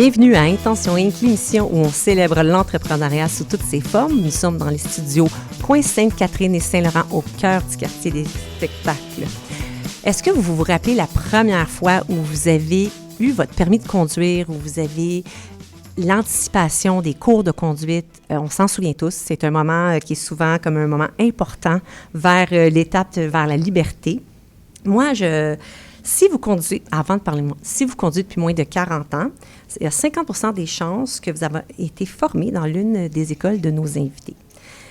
Bienvenue à Intention Inc., l'émission où on célèbre l'entrepreneuriat sous toutes ses formes. Nous sommes dans les studios Coin Sainte-Catherine et Saint-Laurent, au cœur du quartier des spectacles. Est-ce que vous vous rappelez la première fois où vous avez eu votre permis de conduire, où vous avez l'anticipation des cours de conduite? On s'en souvient tous. C'est un moment qui est souvent comme un moment important vers l'étape vers la liberté. Moi, si vous conduisez, avant de parler de moi, si vous conduisez depuis moins de 40 ans, il y a 50 % des chances que vous avez été formé dans l'une des écoles de nos invités.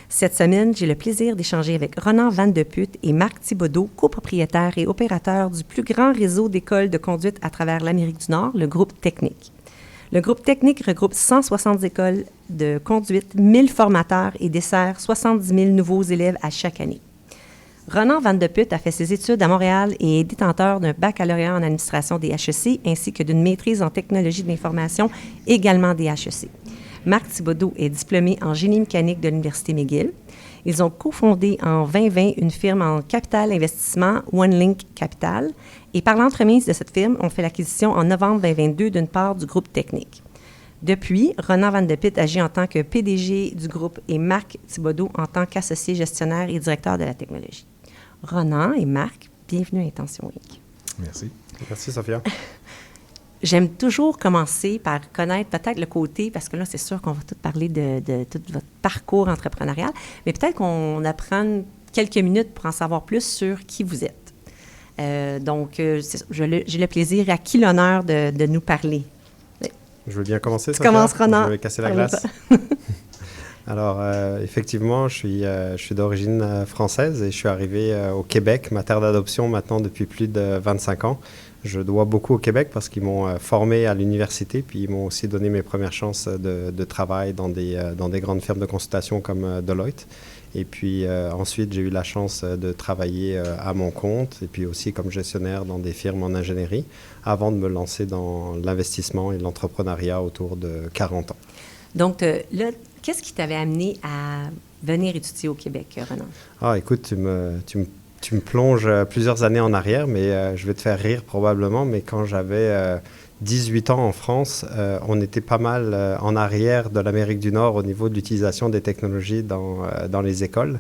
Cette semaine, j'ai le plaisir d'échanger avec Ronan Van de Putte et Marc Thibodeau, copropriétaires et opérateurs du plus grand réseau d'écoles de conduite à travers l'Amérique du Nord, le Groupe Technique. Le Groupe Technique regroupe 160 écoles de conduite, 1000 formateurs et dessert 70 000 nouveaux élèves à chaque année. Ronan Van de Putte a fait ses études à Montréal et est détenteur d'un baccalauréat en administration des HEC ainsi que d'une maîtrise en technologie de l'information, également des HEC. Marc Thibodeau est diplômé en génie mécanique de l'Université McGill. Ils ont cofondé en 2020 une firme en capital investissement, OneLink Capital, et par l'entremise de cette firme, on fait l'acquisition en novembre 2022 d'une part du groupe Technique. Depuis, Ronan Van de Putte agit en tant que PDG du groupe et Marc Thibodeau en tant qu'associé gestionnaire et directeur de la technologie. Ronan et Marc, bienvenue à Intention Inc. Merci. Merci, Sophia. J'aime toujours commencer par connaître peut-être le côté, parce que là, c'est sûr qu'on va tout parler de tout votre parcours entrepreneurial, mais peut-être qu'on apprend quelques minutes pour en savoir plus sur qui vous êtes. J'ai le plaisir, à qui l'honneur de nous parler? Je veux bien commencer, Sophia. Tu commences, Ronan. Je vais casser la glace. Alors, effectivement, je suis d'origine française et je suis arrivé au Québec, ma terre d'adoption maintenant depuis plus de 25 ans. Je dois beaucoup au Québec parce qu'ils m'ont formé à l'université, puis ils m'ont aussi donné mes premières chances de travail dans des grandes firmes de consultation comme Deloitte. Et puis ensuite, j'ai eu la chance de travailler à mon compte et puis aussi comme gestionnaire dans des firmes en ingénierie avant de me lancer dans l'investissement et l'entrepreneuriat autour de 40 ans. Donc, là, qu'est-ce qui t'avait amené à venir étudier au Québec, Ronan? Ah, écoute, tu me plonges plusieurs années en arrière, mais je vais te faire rire probablement, mais quand j'avais 18 ans en France, on était pas mal en arrière de l'Amérique du Nord au niveau de l'utilisation des technologies dans les écoles.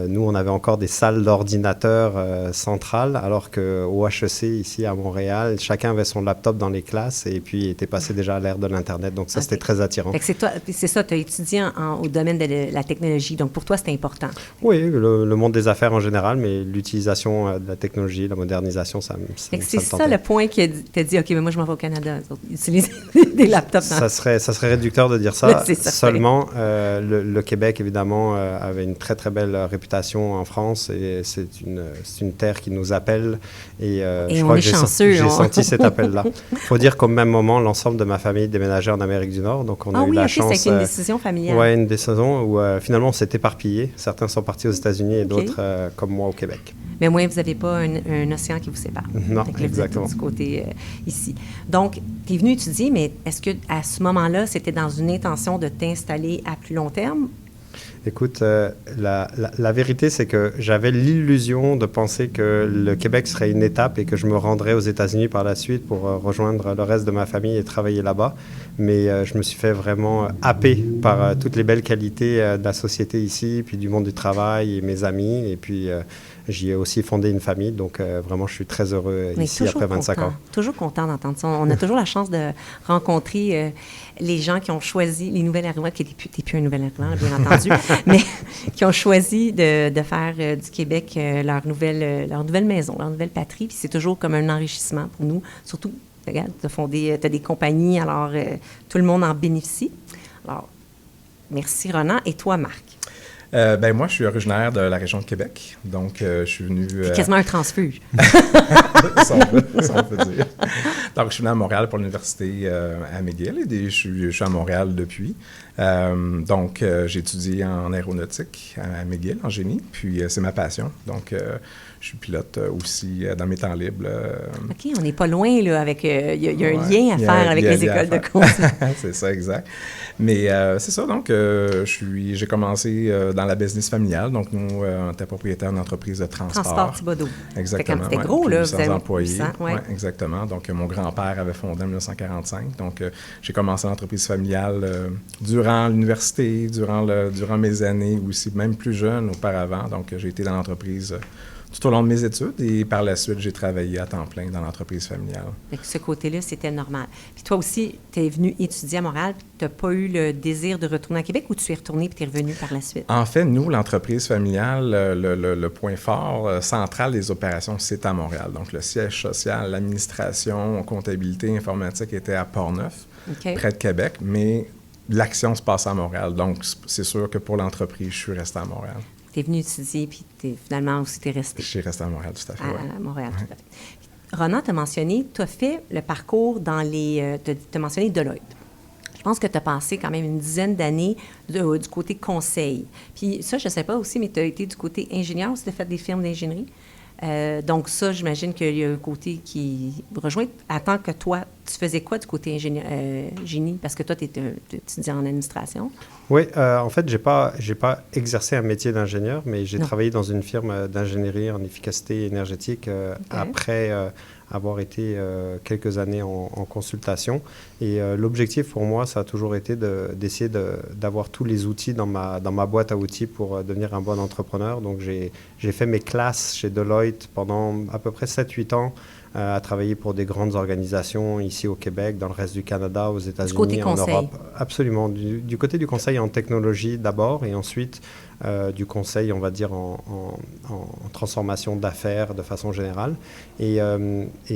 Nous, on avait encore des salles d'ordinateurs centrales, alors qu'au HEC, ici à Montréal, chacun avait son laptop dans les classes et puis était passé déjà à l'ère de l'Internet. Donc ça, C'était très attirant. C'est ça, tu as étudié au domaine de la technologie. Donc pour toi, c'était important. Oui, le monde des affaires en général, mais l'utilisation de la technologie, la modernisation, ça me c'est ça le point qui t'a dit, OK, mais moi, je m'en vais au Canada, utiliser des laptops. Ça serait réducteur de dire ça. C'est ça. Seulement, le Québec, évidemment, avait une très, très belle réputation en France et c'est une terre qui nous appelle et je crois que j'ai senti cet appel-là. Il faut dire qu'au même moment, l'ensemble de ma famille déménageait en Amérique du Nord, donc on a eu la chance... c'est une décision familiale. Oui, une décision où finalement on s'est éparpillés. Certains sont partis aux États-Unis et d'autres, comme moi, au Québec. Mais au moins, vous n'avez pas un océan qui vous sépare. Non, exactement. Du côté ici. Donc, tu es venu étudier, mais est-ce qu'à ce moment-là, c'était dans une intention de t'installer à plus long terme? Écoute, la vérité, c'est que j'avais l'illusion de penser que le Québec serait une étape et que je me rendrais aux États-Unis par la suite pour rejoindre le reste de ma famille et travailler là-bas. Mais je me suis fait vraiment happer par toutes les belles qualités de la société ici, puis du monde du travail et mes amis. Et puis, j'y ai aussi fondé une famille. Donc, vraiment, je suis très heureux ici après 25 ans. Toujours content d'entendre ça. On a toujours la chance de rencontrer les gens qui ont choisi, les nouvelles arrivants, qui n'étaient plus un nouvel arrivant, bien entendu, mais qui ont choisi de faire du Québec leur nouvelle maison, leur nouvelle patrie. Puis c'est toujours comme un enrichissement pour nous. Surtout, regarde, tu as des compagnies, alors tout le monde en bénéficie. Alors, merci Ronan. Et toi, Marc? Moi, je suis originaire de la région de Québec, donc je suis venu... C'est quasiment un transfuge. ça on peut dire. Donc, je suis venu à Montréal pour l'université à McGill et je suis à Montréal depuis. Donc, j'ai étudié en aéronautique à McGill, en génie, puis c'est ma passion. Donc, je suis pilote aussi dans mes temps libres. OK, on n'est pas loin, là, avec... Il y a un lien à faire avec les écoles de conduite. C'est ça, exact. Mais c'est ça, donc, j'ai commencé dans dans la business familiale. Donc, nous, on était propriétaire d'une entreprise de transport. Transport Thibodeau. Exactement. C'était gros, là. Vous avez employés. Ouais. Ouais, exactement. Donc, mon grand-père avait fondé en 1945. Donc, j'ai commencé l'entreprise familiale durant l'université, durant mes années aussi, même plus jeune auparavant. Donc, j'ai été dans l'entreprise tout au long de mes études et par la suite, j'ai travaillé à temps plein dans l'entreprise familiale. Fait que ce côté-là, c'était normal. Puis toi aussi, tu es venu étudier à Montréal, puis tu n'as pas eu le désir de retourner à Québec ou tu es retourné puis tu es revenu par la suite? En fait, nous, l'entreprise familiale, le point fort central des opérations, c'est à Montréal. Donc, le siège social, l'administration, comptabilité, informatique était à Portneuf, près de Québec, mais l'action se passe à Montréal. Donc, c'est sûr que pour l'entreprise, je suis resté à Montréal. Tu es venu étudier, puis finalement aussi, tu es resté. Je suis resté à Montréal, tout à fait. À Montréal, tout à fait. Ronan t'a mentionné, tu as fait le parcours dans les. Tu as mentionné Deloitte. Je pense que tu as passé quand même une dizaine d'années du côté conseil. Puis ça, je ne sais pas aussi, mais tu as été du côté ingénieur aussi, tu as fait des firmes d'ingénierie. Donc ça, j'imagine qu'il y a un côté qui rejoint. Attends que toi, tu faisais quoi du côté génie? Parce que toi, tu étudiais en administration. Oui, en fait, j'ai pas exercé un métier d'ingénieur, mais j'ai travaillé dans une firme d'ingénierie en efficacité énergétique après avoir été quelques années en consultation. Et l'objectif pour moi, ça a toujours été d'essayer d'avoir tous les outils dans ma boîte à outils pour devenir un bon entrepreneur. Donc, j'ai fait mes classes chez Deloitte pendant à peu près 7-8 ans, à travailler pour des grandes organisations ici au Québec, dans le reste du Canada, aux États-Unis, en Europe. Absolument. Du côté du conseil en technologie d'abord et ensuite du conseil, on va dire, en transformation d'affaires de façon générale. Et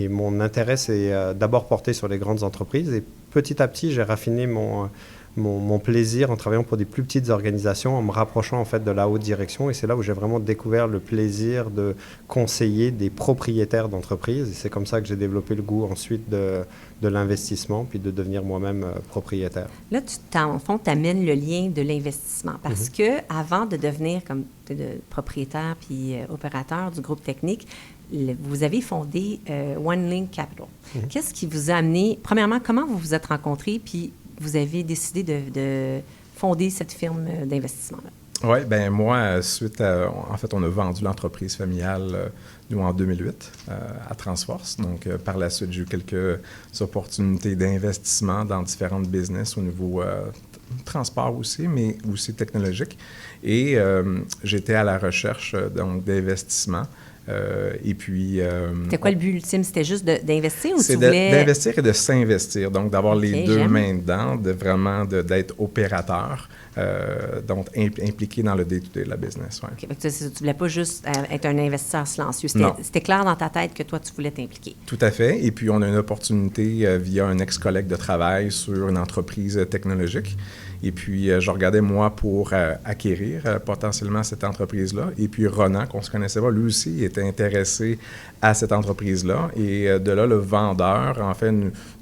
mon intérêt s'est d'abord porté sur les grandes entreprises et petit à petit, j'ai raffiné mon plaisir en travaillant pour des plus petites organisations, en me rapprochant en fait de la haute direction. Et c'est là où j'ai vraiment découvert le plaisir de conseiller des propriétaires d'entreprises. Et c'est comme ça que j'ai développé le goût ensuite de l'investissement, puis de devenir moi-même propriétaire. Là, en fond, tu amènes le lien de l'investissement. Parce que avant de devenir comme propriétaire puis opérateur du groupe technique, vous avez fondé OneLink Capital. Qu'est-ce qui vous a amené, premièrement, comment vous vous êtes rencontrés, puis vous avez décidé de fonder cette firme d'investissement-là? Oui, bien moi, en fait, on a vendu l'entreprise familiale, nous, en 2008, à Transforce. Donc, par la suite, j'ai eu quelques opportunités d'investissement dans différentes business au niveau transport aussi, mais aussi technologique. Et j'étais à la recherche, donc, d'investissement. Et puis... C'était quoi le but ultime? C'était juste d'investir ou c'est tu voulais... d'investir et de s'investir. Donc, d'avoir les deux mains dedans, d'être opérateur, donc impliqué dans le day-to-day de la business. Ouais. OK. Tu ne voulais pas juste être un investisseur silencieux. Non. C'était clair dans ta tête que toi, tu voulais t'impliquer. Tout à fait. Et puis, on a une opportunité via un ex-collègue de travail sur une entreprise technologique. Et puis, je regardais, moi, pour acquérir potentiellement cette entreprise-là. Et puis, Ronan, qu'on ne se connaissait pas, lui aussi était intéressé à cette entreprise-là. Et de là, le vendeur, en fait,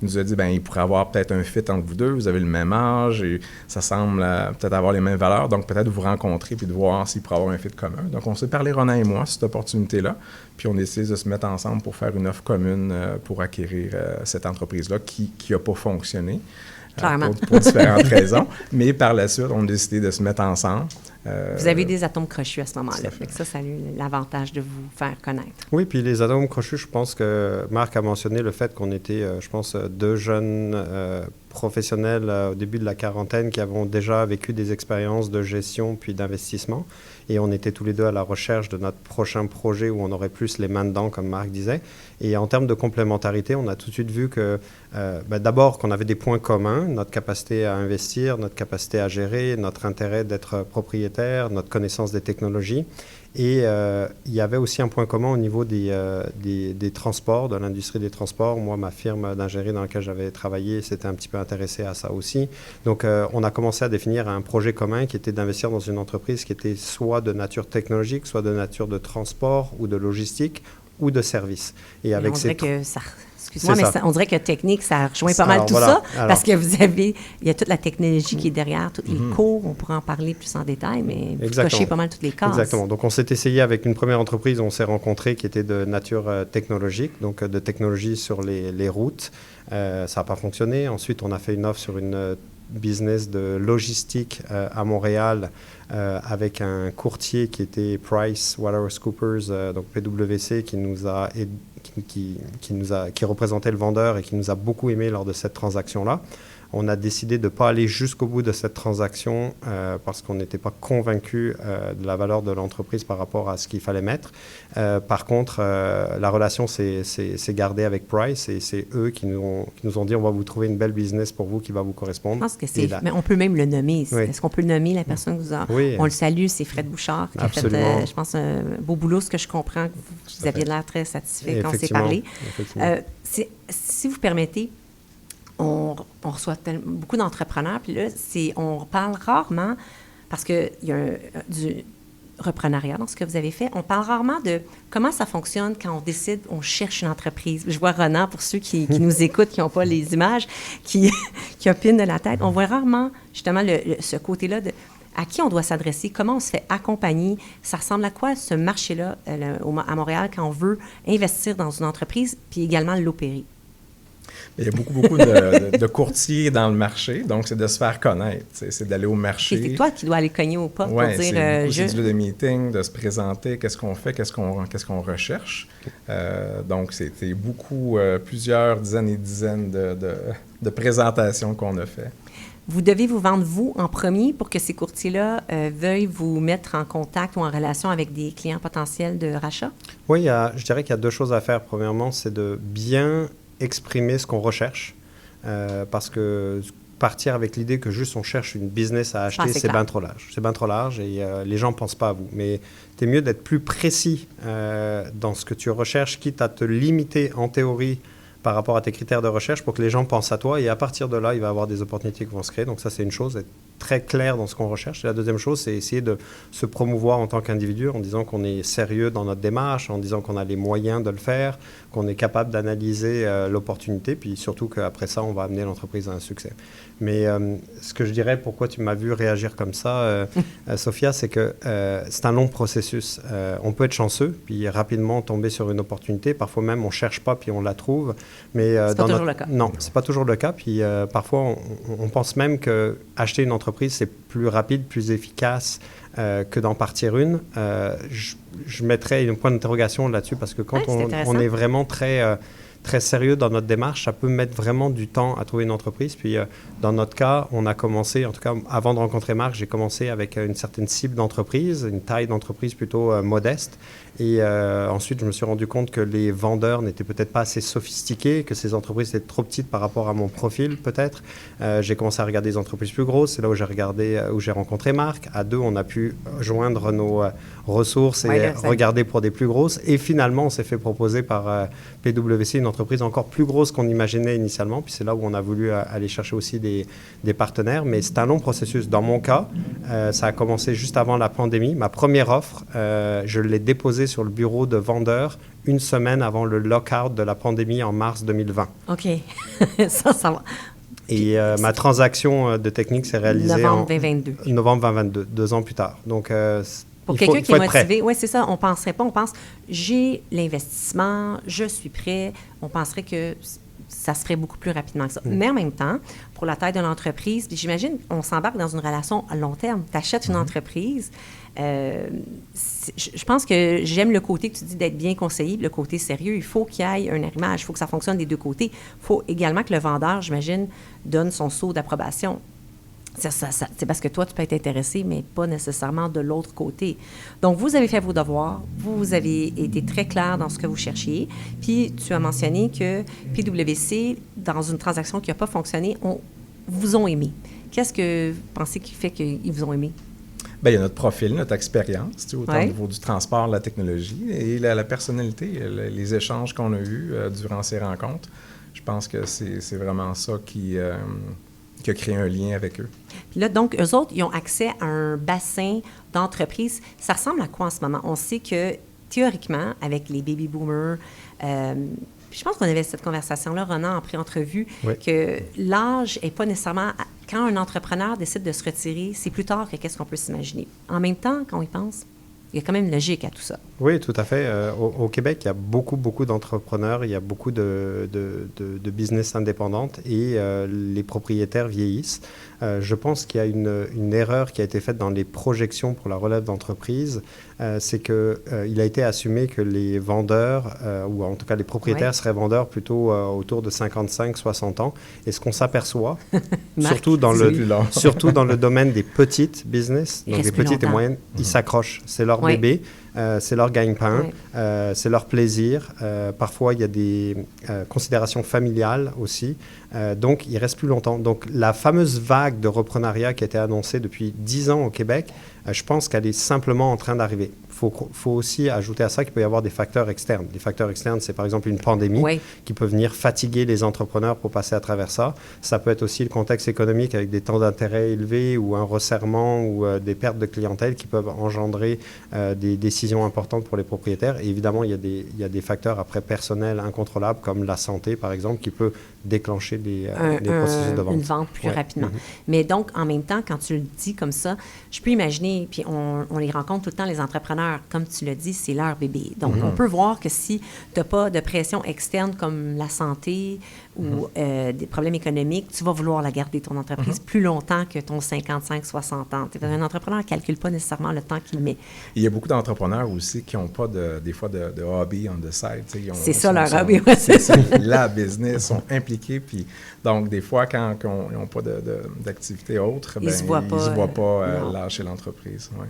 nous a dit, bien, il pourrait avoir peut-être un fit entre vous deux. Vous avez le même âge et ça semble peut-être avoir les mêmes valeurs. Donc, peut-être vous rencontrer puis de voir s'il pourrait avoir un fit commun. Donc, on s'est parlé, Ronan et moi, cette opportunité-là. Puis, on a décidé de se mettre ensemble pour faire une offre commune pour acquérir cette entreprise-là qui n'a pas fonctionné. Pour différentes raisons. Mais par la suite, on a décidé de se mettre ensemble. Vous avez des atomes crochus à ce moment-là. Ça a eu l'avantage de vous faire connaître. Oui, puis les atomes crochus, je pense que Marc a mentionné le fait qu'on était, je pense, deux jeunes professionnels au début de la quarantaine qui avons déjà vécu des expériences de gestion puis d'investissement. Et on était tous les deux à la recherche de notre prochain projet où on aurait plus les mains dedans, comme Marc disait. Et en termes de complémentarité, on a tout de suite vu que, d'abord, qu'on avait des points communs, notre capacité à investir, notre capacité à gérer, notre intérêt d'être propriétaire, notre connaissance des technologies. Et il y avait aussi un point commun au niveau des transports, de l'industrie des transports. Moi, ma firme d'ingénierie dans laquelle j'avais travaillé s'était un petit peu intéressée à ça aussi. Donc, on a commencé à définir un projet commun qui était d'investir dans une entreprise qui était soit de nature technologique, soit de nature de transport ou de logistique ou de service. Et avec on dirait que ça... Excuse-moi, mais on dirait que technique, ça rejoint pas mal tout voilà. ça, parce que il y a toute la technologie qui est derrière, tous les cours, on pourra en parler plus en détail, mais vous cochez pas mal toutes les cases. Exactement. Donc, on s'est essayé avec une première entreprise, on s'est rencontrés qui était de nature technologique, donc de technologie sur les routes. Ça n'a pas fonctionné. Ensuite, on a fait une offre sur une business de logistique à Montréal avec un courtier qui était PricewaterhouseCoopers, donc PwC, qui représentait le vendeur et qui nous a beaucoup aimé lors de cette transaction-là. On a décidé de ne pas aller jusqu'au bout de cette transaction parce qu'on n'était pas convaincu de la valeur de l'entreprise par rapport à ce qu'il fallait mettre. Par contre, la relation s'est gardée avec Price et c'est eux qui nous ont dit on va vous trouver une belle business pour vous qui va vous correspondre. Je pense que c'est... Mais on peut même le nommer. Oui. Est-ce qu'on peut le nommer, la personne que vous a... Oui. On le salue, c'est Fred Bouchard qui Absolument. a fait, je pense, un beau boulot, ce que je comprends. Vous aviez l'air très satisfait quand on s'est parlé. Si vous permettez, on reçoit beaucoup d'entrepreneurs, puis là, on parle rarement, parce qu'il y a du reprenariat dans ce que vous avez fait, on parle rarement de comment ça fonctionne quand on décide, on cherche une entreprise. Je vois Ronan, pour ceux qui nous écoutent, qui n'ont pas les images, qui opinent de la tête, on voit rarement justement ce côté-là de à qui on doit s'adresser, comment on se fait accompagner. Ça ressemble à quoi ce marché-là à Montréal quand on veut investir dans une entreprise, puis également l'opérer? Il y a beaucoup de courtiers dans le marché, donc c'est de se faire connaître, c'est d'aller au marché. C'est toi qui dois aller cogner au pas pour dire... c'est de meeting, de se présenter, qu'est-ce qu'on fait, qu'est-ce qu'on recherche. Donc, c'était plusieurs dizaines et dizaines de présentations qu'on a fait. Vous devez vous vendre, vous, en premier pour que ces courtiers-là veuillent vous mettre en contact ou en relation avec des clients potentiels de rachat? Oui, je dirais qu'il y a deux choses à faire. Premièrement, c'est de bien exprimer ce qu'on recherche, parce que partir avec l'idée que juste on cherche une business à acheter, c'est bien trop large. C'est bien trop large et les gens ne pensent pas à vous. Mais c'est mieux d'être plus précis dans ce que tu recherches, quitte à te limiter en théorie par rapport à tes critères de recherche pour que les gens pensent à toi et à partir de là, il va y avoir des opportunités qui vont se créer. Donc ça, c'est une chose, être très clair dans ce qu'on recherche. Et la deuxième chose, c'est essayer de se promouvoir en tant qu'individu en disant qu'on est sérieux dans notre démarche, en disant qu'on a les moyens de le faire, qu'on est capable d'analyser l'opportunité, puis surtout qu'après ça, on va amener l'entreprise à un succès. Mais ce que je dirais, pourquoi tu m'as vu réagir comme ça, Sophia, c'est que c'est un long processus. On peut être chanceux, puis rapidement tomber sur une opportunité. Parfois même, on ne cherche pas, puis on la trouve. Mais c'est pas toujours le cas. Non, c'est pas toujours le cas. Puis parfois, on pense même qu'acheter une entreprise, c'est plus rapide, plus efficace que d'en partir une. Je mettrais un point d'interrogation là-dessus parce que quand on est vraiment très sérieux dans notre démarche, ça peut mettre vraiment du temps à trouver une entreprise. Puis, dans notre cas, on a commencé, en tout cas, avant de rencontrer Marc, j'ai commencé avec une certaine cible d'entreprise, une taille d'entreprise plutôt modeste. Et ensuite, je me suis rendu compte que les vendeurs n'étaient peut-être pas assez sophistiqués, que ces entreprises étaient trop petites par rapport à mon profil, peut-être. J'ai commencé à regarder des entreprises plus grosses. C'est là où j'ai rencontré Marc. À deux, on a pu joindre nos ressources et regarder pour des plus grosses. Et finalement, on s'est fait proposer par PwC une entreprise encore plus grosse qu'on imaginait initialement. Puis c'est là où on a voulu aller chercher aussi des partenaires. Mais c'est un long processus. Dans mon cas, ça a commencé juste avant la pandémie. Ma première offre, je l'ai déposée sur le bureau de vendeurs une semaine avant le lockout de la pandémie en mars 2020. OK. ça va. Et ma transaction de technique s'est réalisée novembre 2022. Novembre 2022, 2 ans plus tard. Donc, pour quelqu'un qui est motivé, oui, c'est ça, on ne penserait pas. On pense, j'ai l'investissement, je suis prêt. On penserait que ça se ferait beaucoup plus rapidement que ça. Mais en même temps, pour la taille de l'entreprise, puis j'imagine, on s'embarque dans une relation à long terme. Tu achètes une entreprise. Je pense que j'aime le côté que tu dis d'être bien conseillé, le côté sérieux. Il faut qu'il y ait un arrimage, il faut que ça fonctionne des deux côtés. Il faut également que le vendeur, j'imagine, donne son sceau d'approbation. C'est parce que toi, tu peux être intéressé, mais pas nécessairement de l'autre côté. Donc, vous avez fait vos devoirs, vous avez été très clair dans ce que vous cherchiez, puis tu as mentionné que PwC, dans une transaction qui n'a pas fonctionné, vous ont aimé. Qu'est-ce que vous pensez qui fait qu'ils vous ont aimé? Bien, il y a notre profil, notre expérience, autant au niveau du transport, de la technologie et la personnalité, les échanges qu'on a eus durant ces rencontres. Je pense que c'est vraiment ça qui a créé un lien avec eux. Puis là, donc, eux autres, ils ont accès à un bassin d'entreprises. Ça ressemble à quoi en ce moment? On sait que, théoriquement, avec les baby boomers, je pense qu'on avait cette conversation-là, Ronan, en pré-entrevue, que l'âge n'est pas nécessairement... Quand un entrepreneur décide de se retirer, c'est plus tard que qu'est-ce qu'on peut s'imaginer. En même temps, quand on y pense, Il y a quand même une logique à tout ça. Oui, tout à fait. Au Québec, il y a beaucoup d'entrepreneurs, il y a beaucoup de business indépendantes et les propriétaires vieillissent. Je pense qu'il y a une erreur qui a été faite dans les projections pour la relève d'entreprise. C'est qu'il a été assumé que les vendeurs, ou en tout cas les propriétaires, seraient vendeurs plutôt autour de 55-60 ans. Et ce qu'on s'aperçoit, surtout dans le domaine des petites business, donc des petites et moyennes, ils s'accrochent. C'est leur bébé. C'est leur gagne-pain, c'est leur plaisir. Parfois, il y a des considérations familiales aussi. Donc, il reste plus longtemps. Donc, la fameuse vague de reprenariat qui a été annoncée depuis 10 ans au Québec, je pense qu'elle est simplement en train d'arriver. Faut aussi ajouter à ça qu'il peut y avoir des facteurs externes. Les facteurs externes, c'est par exemple une pandémie qui peut venir fatiguer les entrepreneurs pour passer à travers ça. Ça peut être aussi le contexte économique avec des taux d'intérêt élevés ou un resserrement ou des pertes de clientèle qui peuvent engendrer des décisions importantes pour les propriétaires. Et évidemment, il y a des facteurs après personnels incontrôlables comme la santé, par exemple, qui peut déclencher des processus de vente. Une vente plus rapidement. Mais donc, en même temps, quand tu le dis comme ça, je peux imaginer, puis on les rencontre tout le temps, les entrepreneurs, comme tu l'as dit, c'est leur bébé. Donc, on peut voir que si tu n'as pas de pression externe comme la santé ou des problèmes économiques, tu vas vouloir la garder, ton entreprise, plus longtemps que ton 55-60 ans. Un entrepreneur ne calcule pas nécessairement le temps qu'il met. Il y a beaucoup d'entrepreneurs aussi qui n'ont pas des fois de hobby on the side. C'est ça leur hobby. C'est la business, sont impliqués. Puis, donc, des fois, quand ils n'ont pas d'activité autre, ils ne se voient pas lâcher l'entreprise. Ouais.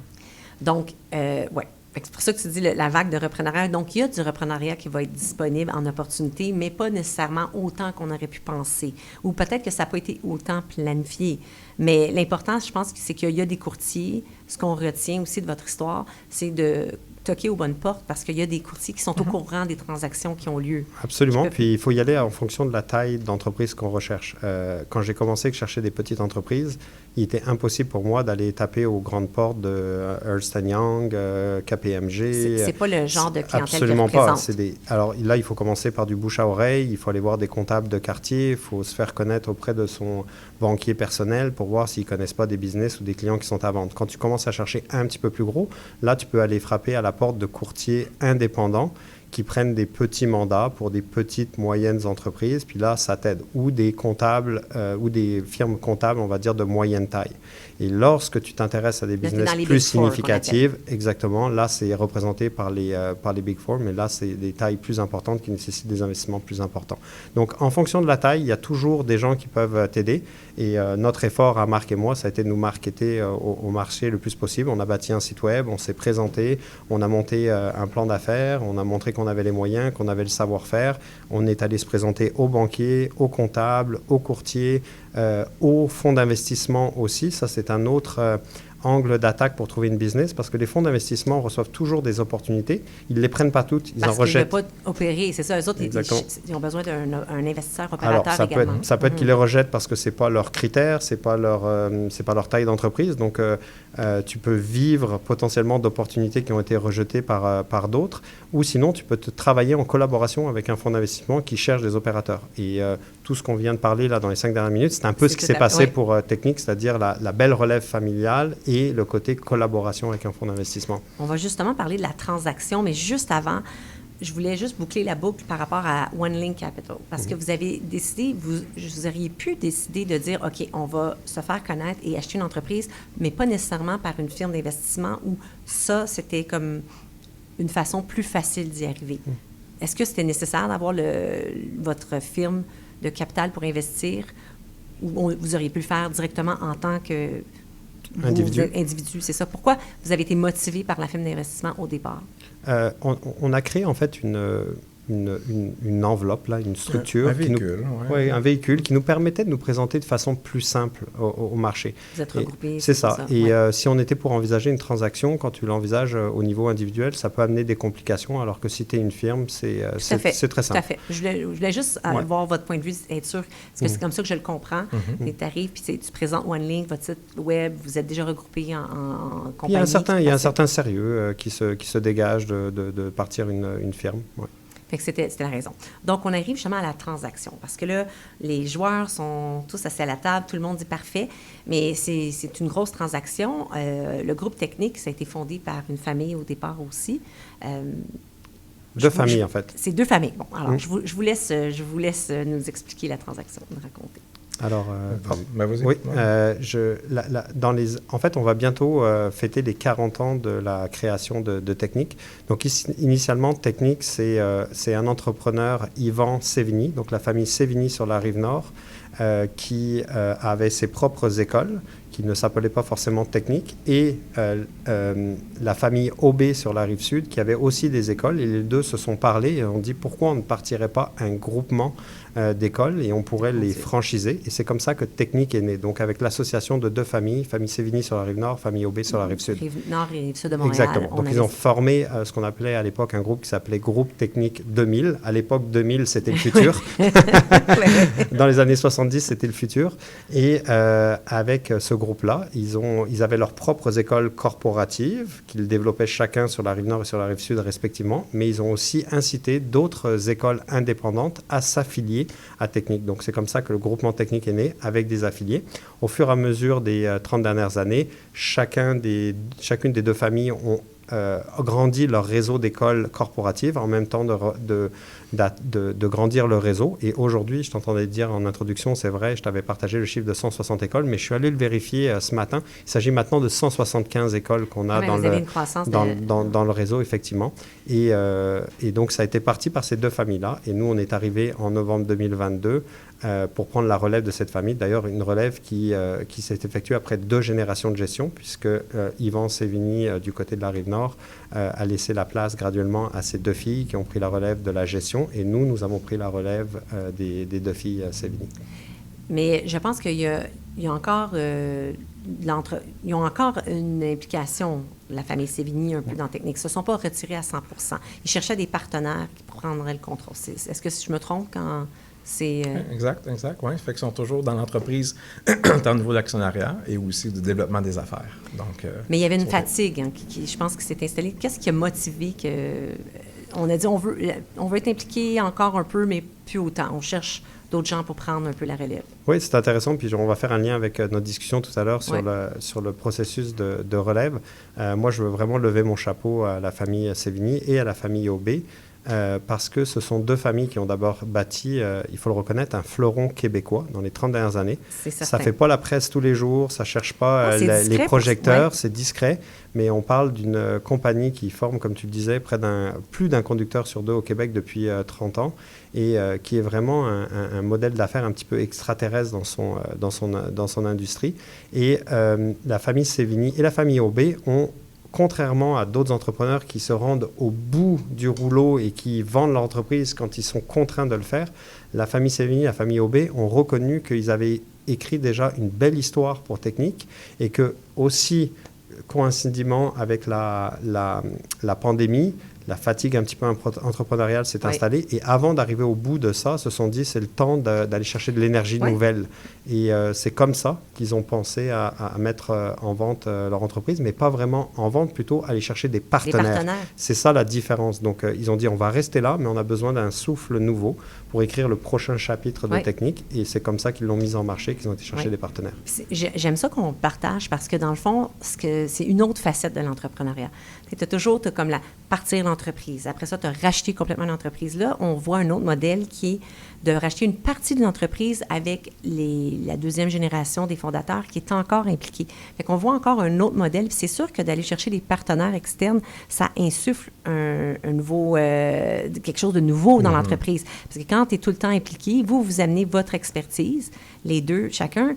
Donc, c'est pour ça que tu dis la vague de reprenariat. Donc, il y a du reprenariat qui va être disponible en opportunité, mais pas nécessairement autant qu'on aurait pu penser. Ou peut-être que ça n'a pas été autant planifié. Mais l'important, je pense, c'est qu'il y a des courtiers. Ce qu'on retient aussi de votre histoire, c'est de toquer aux bonnes portes parce qu'il y a des courtiers qui sont au courant des transactions qui ont lieu. Absolument. Puis, il faut y aller en fonction de la taille d'entreprise qu'on recherche. Quand j'ai commencé à chercher des petites entreprises, il était impossible pour moi d'aller taper aux grandes portes de Ernst & Young, KPMG. C'est pas le genre de clientèle absolument que représente. Pas. Alors là, il faut commencer par du bouche à oreille. Il faut aller voir des comptables de quartier. Il faut se faire connaître auprès de son banquier personnel pour voir s'ils ne connaissent pas des business ou des clients qui sont à vendre. Quand tu commences à chercher un petit peu plus gros, là, tu peux aller frapper à la porte de courtiers indépendants qui prennent des petits mandats pour des petites, moyennes entreprises. Puis là, ça t'aide. Ou des comptables, ou des firmes comptables, on va dire, de moyenne taille. Et lorsque tu t'intéresses à des business plus significatives, exactement, là, c'est représenté par les Big Four, mais là, c'est des tailles plus importantes qui nécessitent des investissements plus importants. Donc, en fonction de la taille, il y a toujours des gens qui peuvent t'aider. Et notre effort à Marc et moi, ça a été de nous marketer au marché le plus possible. On a bâti un site web, on s'est présenté, on a monté un plan d'affaires, on a montré qu'on avait les moyens, qu'on avait le savoir-faire. On est allé se présenter aux banquiers, aux comptables, aux courtiers, aux fonds d'investissement aussi. Ça, c'est un autre angle d'attaque pour trouver une business parce que les fonds d'investissement reçoivent toujours des opportunités. Ils ne les prennent pas toutes, ils en rejettent. Parce qu'ils ne veulent pas opérer, c'est ça. Eux autres, ils ont besoin d'un investisseur opérateur également. Ça peut être qu'ils les rejettent parce que ce n'est pas leur critère, ce n'est pas leur taille d'entreprise. Donc, tu peux vivre potentiellement d'opportunités qui ont été rejetées par d'autres. Ou sinon, tu peux travailler en collaboration avec un fonds d'investissement qui cherche des opérateurs. Et tout ce qu'on vient de parler là dans les 5 dernières minutes, c'est un peu ce qui s'est passé pour Technique, c'est-à-dire la belle relève familiale et le côté collaboration avec un fonds d'investissement. On va justement parler de la transaction, mais juste avant, je voulais juste boucler la boucle par rapport à OneLink Capital. Parce que vous avez décidé, vous auriez pu décider de dire, OK, on va se faire connaître et acheter une entreprise, mais pas nécessairement par une firme d'investissement où ça, c'était comme une façon plus facile d'y arriver. Est-ce que c'était nécessaire d'avoir votre firme de capital pour investir ou vous auriez pu le faire directement en tant que individu, c'est ça. Pourquoi vous avez été motivé par la firme d'investissement au départ? On a créé en fait une enveloppe, là, une structure. Un véhicule qui nous permettait de nous présenter de façon plus simple au marché. Vous êtes regroupés. C'est ça. Et si on était pour envisager une transaction, quand tu l'envisages au niveau individuel, ça peut amener des complications, alors que si tu es une firme, c'est très simple. Tout à fait. Je voulais juste voir votre point de vue, être sûr, parce que c'est comme ça que je le comprends. Tu arrives, puis tu présentes OneLink, votre site web, vous êtes déjà regroupés en compagnie. Il y a un certain sérieux qui se dégage de partir une firme. Ouais. Fait que c'était la raison. Donc, on arrive justement à la transaction. Parce que là, les joueurs sont tous assis à la table, tout le monde dit parfait, mais c'est une grosse transaction. Le groupe technique, ça a été fondé par une famille au départ aussi. Deux familles, en fait. C'est deux familles. Bon, alors, je vous laisse nous expliquer la transaction, nous raconter. Alors, vas-y. oui, en fait, on va bientôt fêter les 40 ans de la création de Technic. Donc, initialement, Technic, c'est un entrepreneur, Yvan Sévigny, donc la famille Sévigny sur la rive nord, qui avait ses propres écoles, qui ne s'appelait pas forcément Technic, et la famille Aubé sur la rive sud, qui avait aussi des écoles, et les deux se sont parlé, et on dit pourquoi on ne partirait pas un groupement d'écoles, et on pourrait les franchiser, et c'est comme ça que Technic est né, donc avec l'association de deux familles, famille Sévigny sur la rive nord, famille Aubé sur la rive sud. Rive nord et rive sud de Montréal. Exactement, donc ils ont formé ce qu'on appelait à l'époque un groupe qui s'appelait Groupe Technic 2000, à l'époque 2000 c'était le futur, dans les années 70 c'était le futur, et avec ce groupe-là, ils avaient leurs propres écoles corporatives qu'ils développaient chacun sur la rive nord et sur la rive sud respectivement, mais ils ont aussi incité d'autres écoles indépendantes à s'affilier à Technic. Donc c'est comme ça que le groupement Technic est né, avec des affiliés. Au fur et à mesure des 30 dernières années, chacune des deux familles ont grandi leur réseau d'écoles corporatives en même temps de grandir le réseau. Et aujourd'hui, je t'entendais dire en introduction, c'est vrai, je t'avais partagé le chiffre de 160 écoles, mais je suis allé le vérifier ce matin. Il s'agit maintenant de 175 écoles qu'on a dans le réseau, effectivement. Et donc, ça a été parti par ces deux familles-là. Et nous, on est arrivés en novembre 2022 pour prendre la relève de cette famille. D'ailleurs, une relève qui s'est effectuée après 2 générations de gestion, puisque Yvan Sévigny, du côté de la Rive-Nord, a laissé la place graduellement à ses 2 filles qui ont pris la relève de la gestion. Et nous avons pris la relève des 2 filles Sévigny. Mais je pense qu'il y a encore... ils ont encore une implication, la famille Sévigny, un peu dans Technic. Ils ne se sont pas retirés à 100%. Ils cherchaient des partenaires qui prendraient le contrôle. Est-ce que je me trompe quand... Exact, oui. Fait qu'ils sont toujours dans l'entreprise, tant au niveau d'actionnariat et aussi du développement des affaires. Donc, mais il y avait une fatigue qui, je pense, qui s'est installée. Qu'est-ce qui a motivé que... On a dit on veut être impliqué encore un peu, mais plus autant. On cherche d'autres gens pour prendre un peu la relève. Oui, c'est intéressant. Puis on va faire un lien avec notre discussion tout à l'heure sur le processus de relève. Moi, je veux vraiment lever mon chapeau à la famille Sévigny et à la famille Aubé. Parce que ce sont 2 familles qui ont d'abord bâti, il faut le reconnaître, un fleuron québécois dans les 30 dernières années. Ça ne fait pas la presse tous les jours, ça ne cherche pas les projecteurs, c'est discret, mais on parle d'une compagnie qui forme, comme tu le disais, plus d'un conducteur sur 2 au Québec depuis 30 ans et qui est vraiment un modèle d'affaires un petit peu extraterrestre dans son industrie. Et la famille Sévigny et la famille Aubé ont, contrairement à d'autres entrepreneurs qui se rendent au bout du rouleau et qui vendent leur entreprise quand ils sont contraints de le faire, la famille Sévigny, la famille Aubé ont reconnu qu'ils avaient écrit déjà une belle histoire pour Technic et que aussi, coïncidemment avec la pandémie, la fatigue un petit peu entrepreneuriale s'est installée. Et avant d'arriver au bout de ça, se sont dit c'est le temps d'aller chercher de l'énergie nouvelle. Et c'est comme ça qu'ils ont pensé à mettre en vente leur entreprise, mais pas vraiment en vente, plutôt aller chercher des partenaires. C'est ça la différence. Donc, ils ont dit on va rester là, mais on a besoin d'un souffle nouveau pour écrire le prochain chapitre de Technic. Et c'est comme ça qu'ils l'ont mis en marché, qu'ils ont été chercher des partenaires. J'aime ça qu'on partage parce que dans le fond, c'est une autre facette de l'entrepreneuriat. Tu as comme partir l'entreprise. Après ça, tu as racheté complètement l'entreprise. Là, on voit un autre modèle qui est de racheter une partie d'une entreprise avec la 2e génération des fondateurs qui est encore impliquée. Fait qu'on voit encore un autre modèle. Puis c'est sûr que d'aller chercher des partenaires externes, ça insuffle un nouveau, quelque chose de nouveau dans l'entreprise. Parce que quand tu es tout le temps impliqué, vous amenez votre expertise, les deux, chacun.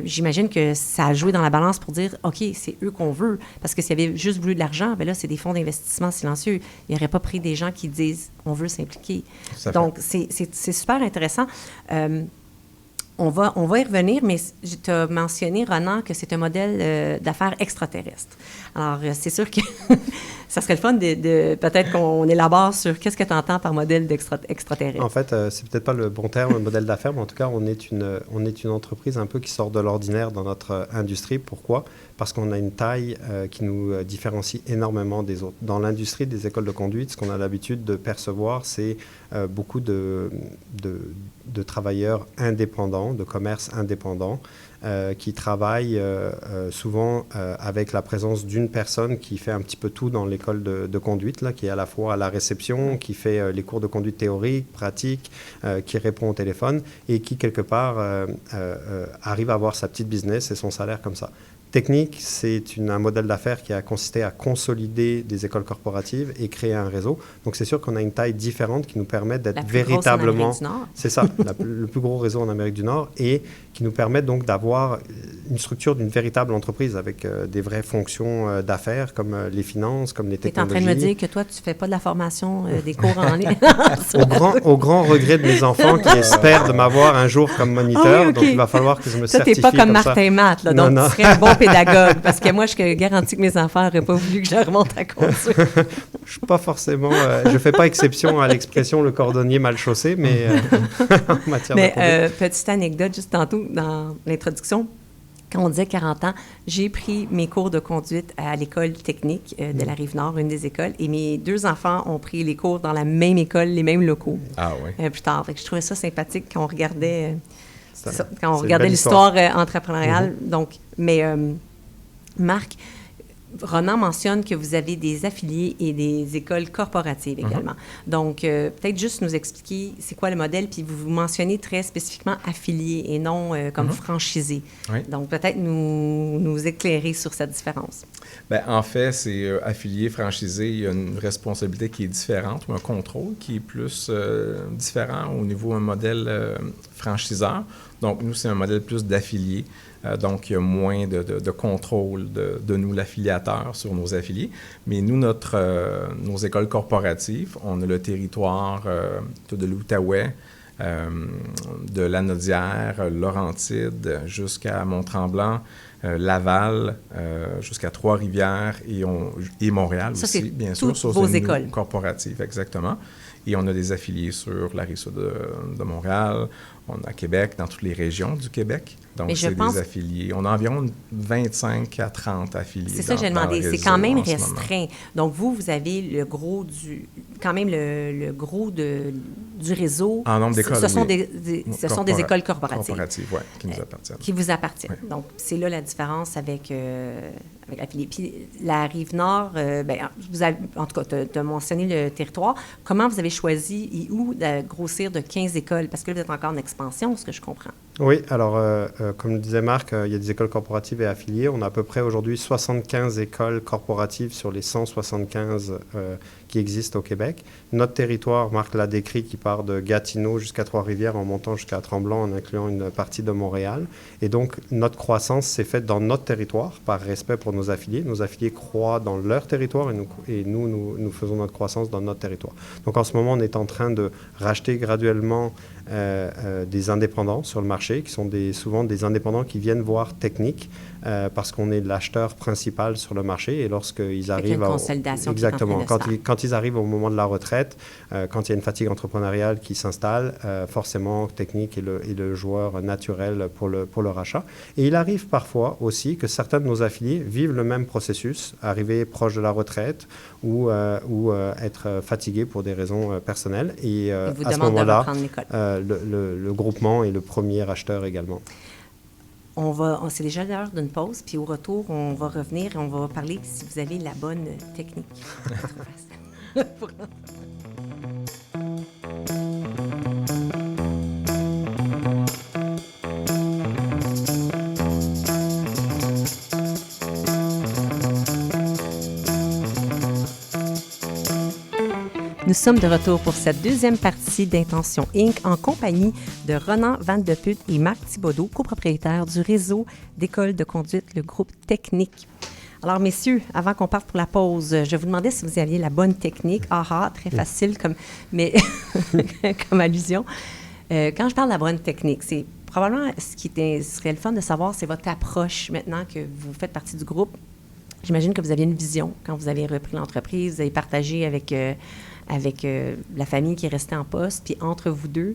J'imagine que ça a joué dans la balance pour dire, OK, c'est eux qu'on veut. Parce que s'il y avait juste voulu de l'argent, bien là, c'est des fonds d'investissement silencieux. Il n'aurait pas pris des gens qui disent, on veut s'impliquer. Donc, c'est super intéressant. On va y revenir, mais tu as mentionné, Ronan, que c'est un modèle d'affaires extraterrestre. Alors, c'est sûr que ça serait le fun de peut-être qu'on élabore sur qu'est-ce que tu entends par modèle extraterrestre. En fait, c'est peut-être pas le bon terme, modèle d'affaires, mais en tout cas, on est une entreprise un peu qui sort de l'ordinaire dans notre industrie. Pourquoi? Parce qu'on a une taille qui nous différencie énormément des autres. Dans l'industrie des écoles de conduite, ce qu'on a l'habitude de percevoir, c'est beaucoup de travailleurs indépendants, de commerces indépendants, qui travaillent souvent avec la présence d'une personne qui fait un petit peu tout dans l'école de conduite, là, qui est à la fois à la réception, qui fait les cours de conduite théorique, pratique, qui répond au téléphone et qui, quelque part, arrive à avoir sa petite business et son salaire comme ça. Technique, c'est un modèle d'affaires qui a consisté à consolider des écoles corporatives et créer un réseau. Donc, c'est sûr qu'on a une taille différente qui nous permet d'être véritablement... C'est ça, le plus gros réseau en Amérique du Nord et qui nous permet donc d'avoir une structure d'une véritable entreprise avec des vraies fonctions d'affaires comme les finances, comme les technologies. Tu es en train de me dire que toi, tu ne fais pas de la formation, des cours en ligne? Au grand regret de mes enfants qui espèrent de m'avoir un jour comme moniteur. Ah oui, okay. Donc, il va falloir que je me certifie. Tu n'es pas comme Martin Matt, là, donc tu serais un bon pédagogue, parce que moi, je garantis que mes enfants n'auraient pas voulu que je remonte à conduire. Je ne suis pas forcément... je ne fais pas exception à l'expression « le cordonnier mal chaussé », mais en matière de conduite. Petite anecdote, juste tantôt, dans l'introduction, quand on disait 40 ans, j'ai pris mes cours de conduite à l'école technique de la Rive-Nord, une des écoles, et mes 2 enfants ont pris les cours dans la même école, les mêmes locaux. Ah oui. Plus tard. Je trouvais ça sympathique quand on regardait... quand on regardait l'histoire entrepreneuriale. Donc, mais Marc, Ronan mentionne que vous avez des affiliés et des écoles corporatives également. Donc, peut-être juste nous expliquer c'est quoi le modèle, puis vous mentionnez très spécifiquement affiliés et non comme franchisés. Oui. Donc, peut-être nous éclairer sur cette différence. Bien, en fait, c'est affilié, franchisé, il y a une responsabilité qui est différente ou un contrôle qui est plus différent au niveau d'un modèle franchiseur. Donc, nous, c'est un modèle plus d'affiliés. Donc, il y a moins de contrôle de nous, l'affiliateur, sur nos affiliés. Mais nous, nos écoles corporatives, on a le territoire de l'Outaouais, de Lanaudière, Laurentides, jusqu'à Mont-Tremblant, Laval, jusqu'à Trois-Rivières et Montréal ça, aussi, bien sûr. Ça, c'est vos écoles. Corporatives, exactement. Et on a des affiliés sur la Rive-Sud de Montréal, on a Québec, dans toutes les régions du Québec. Donc, c'est des affiliés. On a environ 25 à 30 affiliés. C'est ça que j'ai demandé. C'est quand même restreint. Donc, vous avez le gros quand même le gros du réseau. En nombre d'écoles, ce sont des écoles corporatives. Corporatives, oui, qui nous appartiennent. Qui vous appartiennent. Oui. Donc, c'est là la différence avec l'affilié. Puis, la Rive-Nord, en tout cas, tu as mentionné le territoire. Comment vous avez choisi et où de grossir de 15 écoles? Parce que là, vous êtes encore en expansion, ce que je comprends. Oui, alors, comme le disait Marc, il y a des écoles corporatives et affiliées. On a à peu près aujourd'hui 75 écoles corporatives sur les 175 qui existent au Québec. Notre territoire, Marc l'a décrit, qui part de Gatineau jusqu'à Trois-Rivières en montant jusqu'à Tremblant en incluant une partie de Montréal. Et donc, notre croissance s'est faite dans notre territoire par respect pour nos affiliés. Nos affiliés croient dans leur territoire et nous faisons notre croissance dans notre territoire. Donc, en ce moment, on est en train de racheter graduellement des indépendants sur le marché, qui sont souvent des indépendants qui viennent voir Technique parce qu'on est l'acheteur principal sur le marché et lorsqu'ils arrivent une consolidation exactement, quand ils arrivent au moment de la retraite, quand il y a une fatigue entrepreneuriale qui s'installe, forcément Technique est le joueur naturel pour le rachat. Et il arrive parfois aussi que certains de nos affiliés vivent le même processus, arriver proche de la retraite ou être fatigués pour des raisons personnelles. Et à ce moment-là, le groupement est le premier acheteur également. C'est déjà l'heure d'une pause, puis au retour, on va revenir et on va parler si vous avez la bonne technique. Nous sommes de retour pour cette deuxième partie d'Intention Inc. en compagnie de Ronan Van de Putte et Marc Thibodeau, copropriétaires du réseau d'écoles de conduite, le groupe Technique. Alors, messieurs, avant qu'on parte pour la pause, je vous demandais si vous aviez la bonne technique. Très facile comme allusion. Quand je parle de la bonne technique, c'est probablement, serait le fun de savoir, c'est votre approche maintenant que vous faites partie du groupe. J'imagine que vous aviez une vision quand vous avez repris l'entreprise, vous avez partagé avec la famille qui est restée en poste, puis entre vous deux,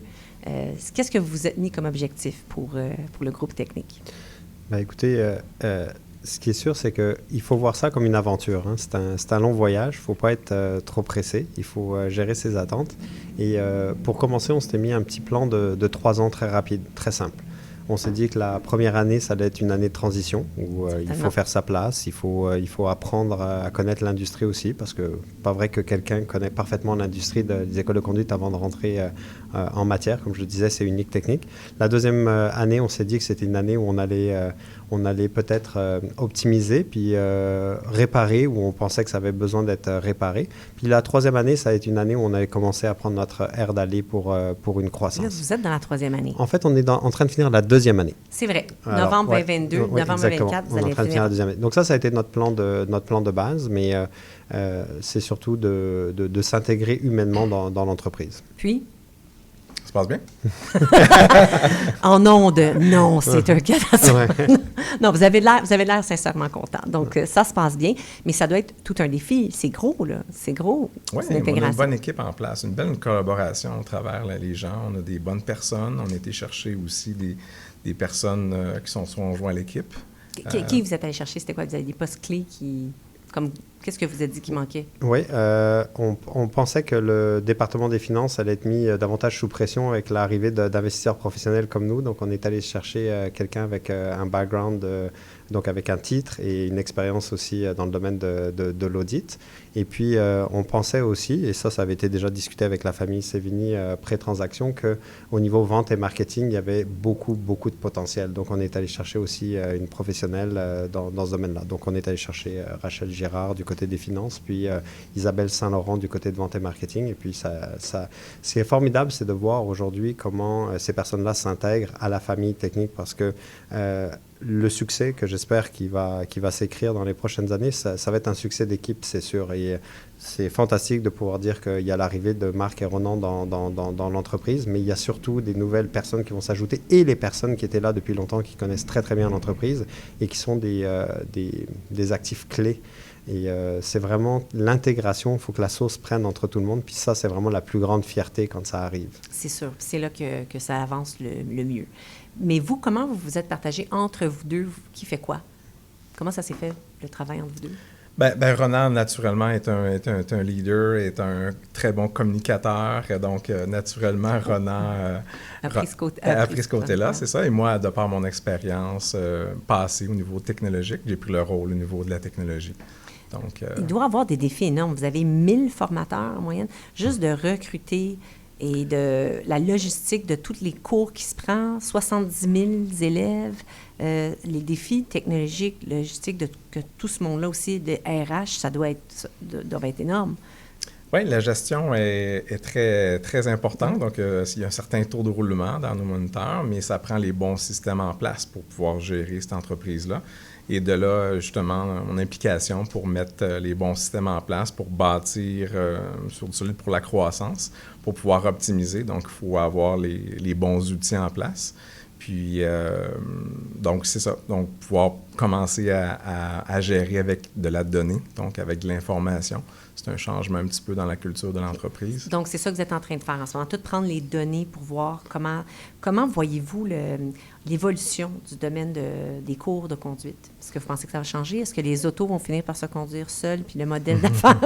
qu'est-ce que vous vous êtes mis comme objectif pour le groupe technique? Ben, écoutez, ce qui est sûr, c'est qu'il faut voir ça comme une aventure. Hein. C'est un long voyage. Il ne faut pas être trop pressé. Il faut gérer ses attentes. Et pour commencer, on s'était mis un petit plan de 3 ans très rapide, très simple. On s'est dit que la première année, ça allait être une année de transition où il faut faire sa place, il faut apprendre à connaître l'industrie aussi, parce que pas vrai que quelqu'un connaît parfaitement l'industrie des écoles de conduite avant de rentrer en matière. Comme je le disais, c'est unique technique. La deuxième année, on s'est dit que c'était une année où on allait peut-être optimiser, puis réparer, où on pensait que ça avait besoin d'être réparé. Puis la troisième année, ça a été une année où on avait commencé à prendre notre air d'aller pour une croissance. Là, vous êtes dans la troisième année. En fait, on est en train de finir la deuxième année. C'est vrai. Alors, novembre 2022, novembre 2024, vous allez finir la deuxième année. Donc ça a été notre plan de base, mais c'est surtout de s'intégrer humainement dans l'entreprise. Puis? Ça se passe bien? En ondes, non, c'est un catastrophe. Ouais. Non, vous avez l'air sincèrement content. Donc, ça se passe bien, mais ça doit être tout un défi. C'est gros, là. C'est gros. Oui, on a une bonne équipe en place, une belle collaboration au travers les gens. On a des bonnes personnes. On a été chercher aussi des personnes qui sont joints à l'équipe. Qui vous êtes allé chercher? C'était quoi? Vous avez des postes clés qui... Qu'est-ce que vous avez dit qui manquait? Oui, on pensait que le département des finances allait être mis davantage sous pression avec l'arrivée d'investisseurs professionnels comme nous. Donc, on est allé chercher quelqu'un avec un background, donc avec un titre et une expérience aussi dans le domaine de l'audit. Et puis, on pensait aussi, et ça avait été déjà discuté avec la famille Sévigny pré-transaction, qu'au niveau vente et marketing, il y avait beaucoup, beaucoup de potentiel. Donc, on est allé chercher aussi une professionnelle dans ce domaine-là. Donc, on est allé chercher Rachel Girard du côté des finances, puis Isabelle Saint-Laurent du côté de vente et marketing. Et puis, c'est formidable, c'est de voir aujourd'hui comment ces personnes-là s'intègrent à la famille technique, parce que le succès que j'espère qu'il va s'écrire dans les prochaines années, ça va être un succès d'équipe, c'est sûr. Et c'est fantastique de pouvoir dire qu'il y a l'arrivée de Marc et Ronan dans l'entreprise, mais il y a surtout des nouvelles personnes qui vont s'ajouter et les personnes qui étaient là depuis longtemps, qui connaissent très très bien l'entreprise et qui sont des actifs clés. Et c'est vraiment l'intégration, il faut que la sauce prenne entre tout le monde, puis ça, c'est vraiment la plus grande fierté quand ça arrive. C'est sûr, c'est là que ça avance le mieux. Mais vous, comment vous vous êtes partagé entre vous deux? Qui fait quoi? Comment ça s'est fait, le travail entre vous deux? Ben Ronan, naturellement, est un leader, est un très bon communicateur. Donc, naturellement, Ronan a pris ce côté-là, c'est ça. Et moi, de par mon expérience passée au niveau technologique, j'ai pris le rôle au niveau de la technologie. Donc, il doit y avoir des défis énormes. Vous avez 1000 formateurs en moyenne. Juste de recruter et de la logistique de tous les cours qui se prennent, 70 000 élèves, les défis technologiques, logistiques, que tout ce monde-là aussi, de RH, ça doit être énorme. Oui, la gestion est très, très importante. Donc, il y a un certain taux de roulement dans nos moniteurs, mais ça prend les bons systèmes en place pour pouvoir gérer cette entreprise-là. Et de là, justement, mon implication pour mettre les bons systèmes en place, pour bâtir sur du solide pour la croissance, pour pouvoir optimiser. Donc, il faut avoir les bons outils en place. Puis, donc, c'est ça. Donc, pouvoir commencer à gérer avec de la donnée, donc avec de l'information. C'est un changement un petit peu dans la culture de l'entreprise. Donc, c'est ça que vous êtes en train de faire en ce moment, tout prendre les données pour voir comment voyez-vous l'évolution du domaine des cours de conduite? Est-ce que vous pensez que ça va changer? Est-ce que les autos vont finir par se conduire seuls, puis le modèle d'affaires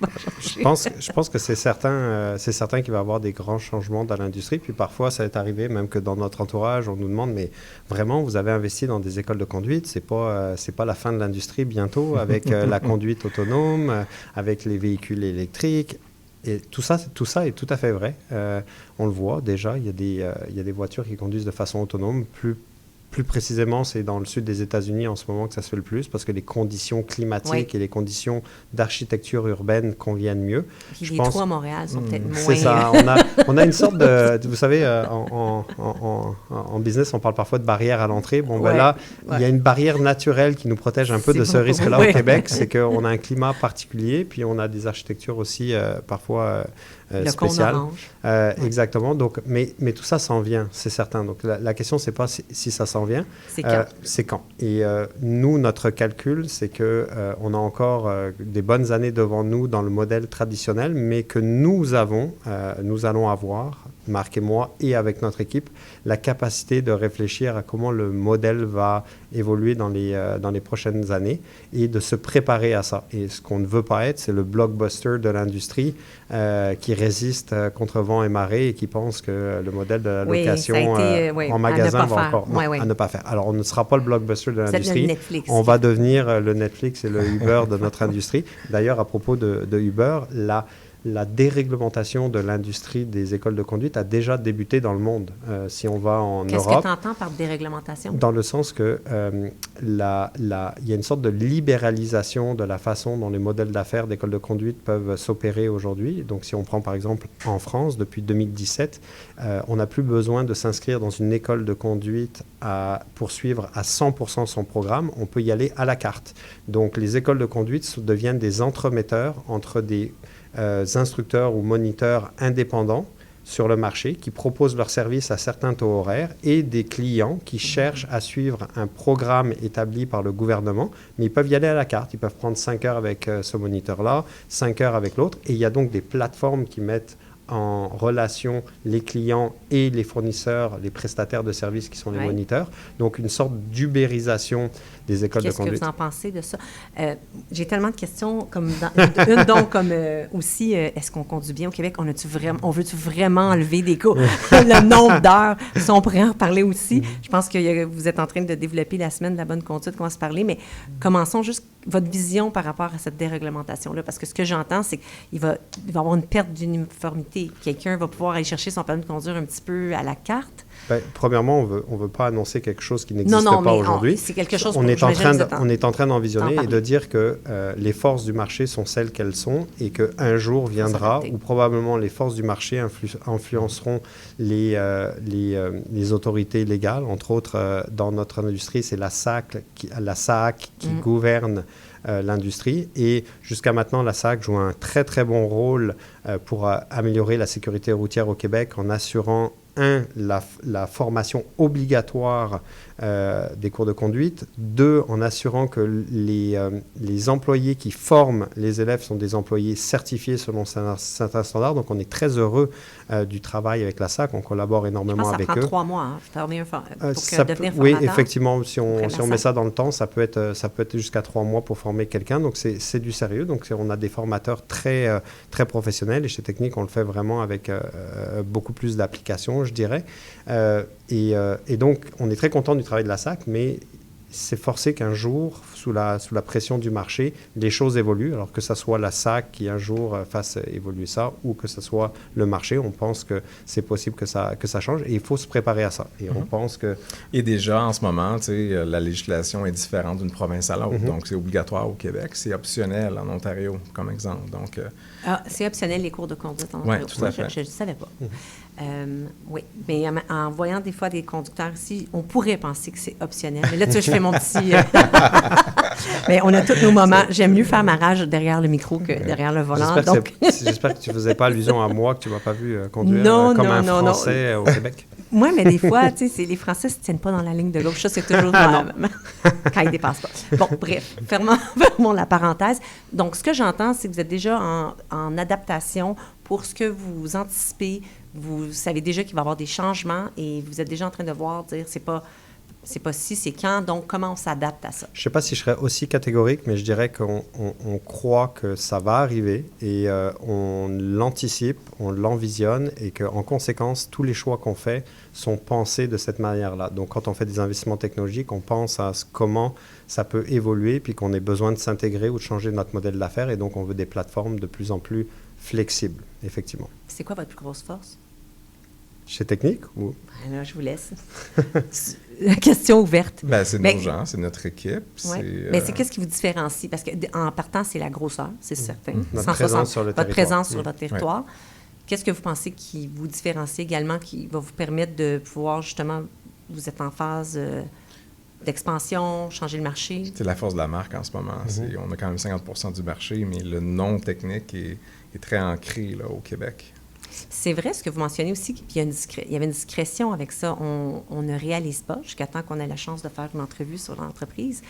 va changer? Je pense que c'est certain qu'il va y avoir des grands changements dans l'industrie. Puis parfois, ça est arrivé, même que dans notre entourage, on nous demande, mais vraiment, vous avez investi dans des écoles de conduite, c'est pas la fin de l'industrie bientôt, avec la conduite autonome, avec les véhicules électriques. Et tout ça est tout à fait vrai. On le voit déjà, il y a des voitures qui conduisent de façon autonome. Plus précisément, c'est dans le sud des États-Unis en ce moment que ça se fait le plus, parce que les conditions climatiques et les conditions d'architecture urbaine conviennent mieux. Puis les trous à Montréal sont peut-être moins... C'est ça. On a une sorte de... Vous savez, en business, on parle parfois de barrière à l'entrée. Bon, ben là, il y a une barrière naturelle qui nous protège un peu de ce risque-là au Québec. C'est qu'on a un climat particulier, puis on a des architectures aussi parfois spécial. Orange. Exactement. Donc, mais tout ça s'en vient, c'est certain. Donc, la question, c'est pas si ça s'en vient. C'est quand? C'est quand. Et nous, notre calcul, c'est que on a encore des bonnes années devant nous dans le modèle traditionnel, mais que nous allons avoir, Marc et moi, et avec notre équipe, la capacité de réfléchir à comment le modèle va évoluer dans les prochaines années et de se préparer à ça. Et ce qu'on ne veut pas être, c'est le blockbuster de l'industrie qui résiste contre vent et marée et qui pense que le modèle de la location en magasin va encore à ne pas faire. Alors, on ne sera pas le blockbuster de l'industrie. On va devenir le Netflix et le Uber de notre industrie. D'ailleurs, à propos de Uber, la déréglementation de l'industrie des écoles de conduite a déjà débuté dans le monde. Si on va en Europe... Qu'est-ce que tu entends par déréglementation? Dans le sens que il y a une sorte de libéralisation de la façon dont les modèles d'affaires d'écoles de conduite peuvent s'opérer aujourd'hui. Donc, si on prend par exemple en France, depuis 2017, on n'a plus besoin de s'inscrire dans une école de conduite pour suivre à 100% son programme. On peut y aller à la carte. Donc, les écoles de conduite deviennent des entremetteurs entre des instructeurs ou moniteurs indépendants sur le marché qui proposent leurs services à certains taux horaires et des clients qui cherchent à suivre un programme établi par le gouvernement, mais ils peuvent y aller à la carte. Ils peuvent prendre 5 heures avec ce moniteur-là, 5 heures avec l'autre. Et il y a donc des plateformes qui mettent en relation les clients et les fournisseurs, les prestataires de services qui sont les moniteurs. Donc, une sorte d'ubérisation des écoles de conduite. Qu'est-ce que vous en pensez de ça? J'ai tellement de questions, comme aussi, est-ce qu'on conduit bien au Québec? On veut-tu vraiment enlever des cours? Le nombre d'heures, si on pourrait en parler aussi. Je pense que vous êtes en train de développer la semaine de la bonne conduite qu'on va se parler, mais commençons juste votre vision par rapport à cette déréglementation-là, parce que ce que j'entends, c'est qu'il va y avoir une perte d'uniformité. Quelqu'un va pouvoir aller chercher son permis de conduire un petit peu à la carte. Bien, premièrement, on veut pas annoncer quelque chose qui n'existe pas aujourd'hui. C'est quelque chose on est en train d'envisionner et de dire que les forces du marché sont celles qu'elles sont et qu'un jour viendra où probablement les forces du marché influenceront les autorités légales. Entre autres, dans notre industrie, c'est la SAC qui gouverne l'industrie. Et jusqu'à maintenant, la SAC joue un très, très bon rôle pour améliorer la sécurité routière au Québec en assurant la formation obligatoire des cours de conduite. 2, en assurant que les employés qui forment les élèves sont des employés certifiés selon certains standards. Donc, on est très heureux du travail avec la SAC. On collabore énormément avec eux. Ça prend 3 mois pour devenir formateur. Oui, effectivement, si on met ça dans le temps, ça peut être jusqu'à 3 mois pour former quelqu'un. Donc, c'est du sérieux. Donc, on a des formateurs très, très professionnels. Et chez Technique, on le fait vraiment avec beaucoup plus d'applications, je dirais. Et donc, on est très content du travail de la SAC, mais c'est forcé qu'un jour, sous la pression du marché, les choses évoluent. Alors que ce soit la SAC qui un jour fasse évoluer ça ou que ce soit le marché, on pense que c'est possible que ça change et il faut se préparer à ça. Et on pense que... Et déjà, en ce moment, la législation est différente d'une province à l'autre. Donc, c'est obligatoire au Québec. C'est optionnel en Ontario, comme exemple. Donc, c'est optionnel, les cours de conduite en Ontario. Oui, tout à fait. Je ne savais pas. Oui, mais en voyant des fois des conducteurs ici, on pourrait penser que c'est optionnel. Mais là, tu vois, je fais mon petit... mais on a tous nos moments. J'aime mieux faire ma rage derrière le micro que derrière le volant. J'espère que tu ne faisais pas allusion à moi, que tu ne m'as pas vu conduire comme un Français au Québec. Oui, mais des fois, tu sais, les Français ne se tiennent pas dans la ligne de gauche. Ça, c'est toujours quand ils ne dépassent pas. Bon, bref, fermons la parenthèse. Donc, ce que j'entends, c'est que vous êtes déjà en adaptation pour ce que vous anticipez. Vous savez déjà qu'il va y avoir des changements et vous êtes déjà en train de dire c'est pas si, c'est quand. Donc, comment on s'adapte à ça? Je ne sais pas si je serais aussi catégorique, mais je dirais qu'on croit que ça va arriver et on l'anticipe, on l'envisionne et qu'en conséquence, tous les choix qu'on fait sont pensés de cette manière-là. Donc, quand on fait des investissements technologiques, on pense à comment ça peut évoluer puis qu'on ait besoin de s'intégrer ou de changer notre modèle d'affaires et donc on veut des plateformes de plus en plus flexibles, effectivement. C'est quoi votre plus grosse force? Chez Technique ou... Ben là, je vous laisse. La question ouverte. Ben, c'est nos gens, c'est notre équipe. Ouais. Mais c'est qu'est-ce qui vous différencie? Parce qu'en partant, c'est la grosseur, c'est certain. Notre présence sur le territoire. Votre présence sur votre territoire. Ouais. Qu'est-ce que vous pensez qui vous différencie également, qui va vous permettre de pouvoir justement, vous êtes en phase d'expansion, changer le marché? C'est la force de la marque en ce moment. On a quand même 50% du marché, mais le nom Technique est très ancré là, au Québec. C'est vrai ce que vous mentionnez aussi, qu'il y avait une discrétion avec ça. On ne réalise pas, jusqu'à temps qu'on ait la chance de faire une entrevue sur l'entreprise,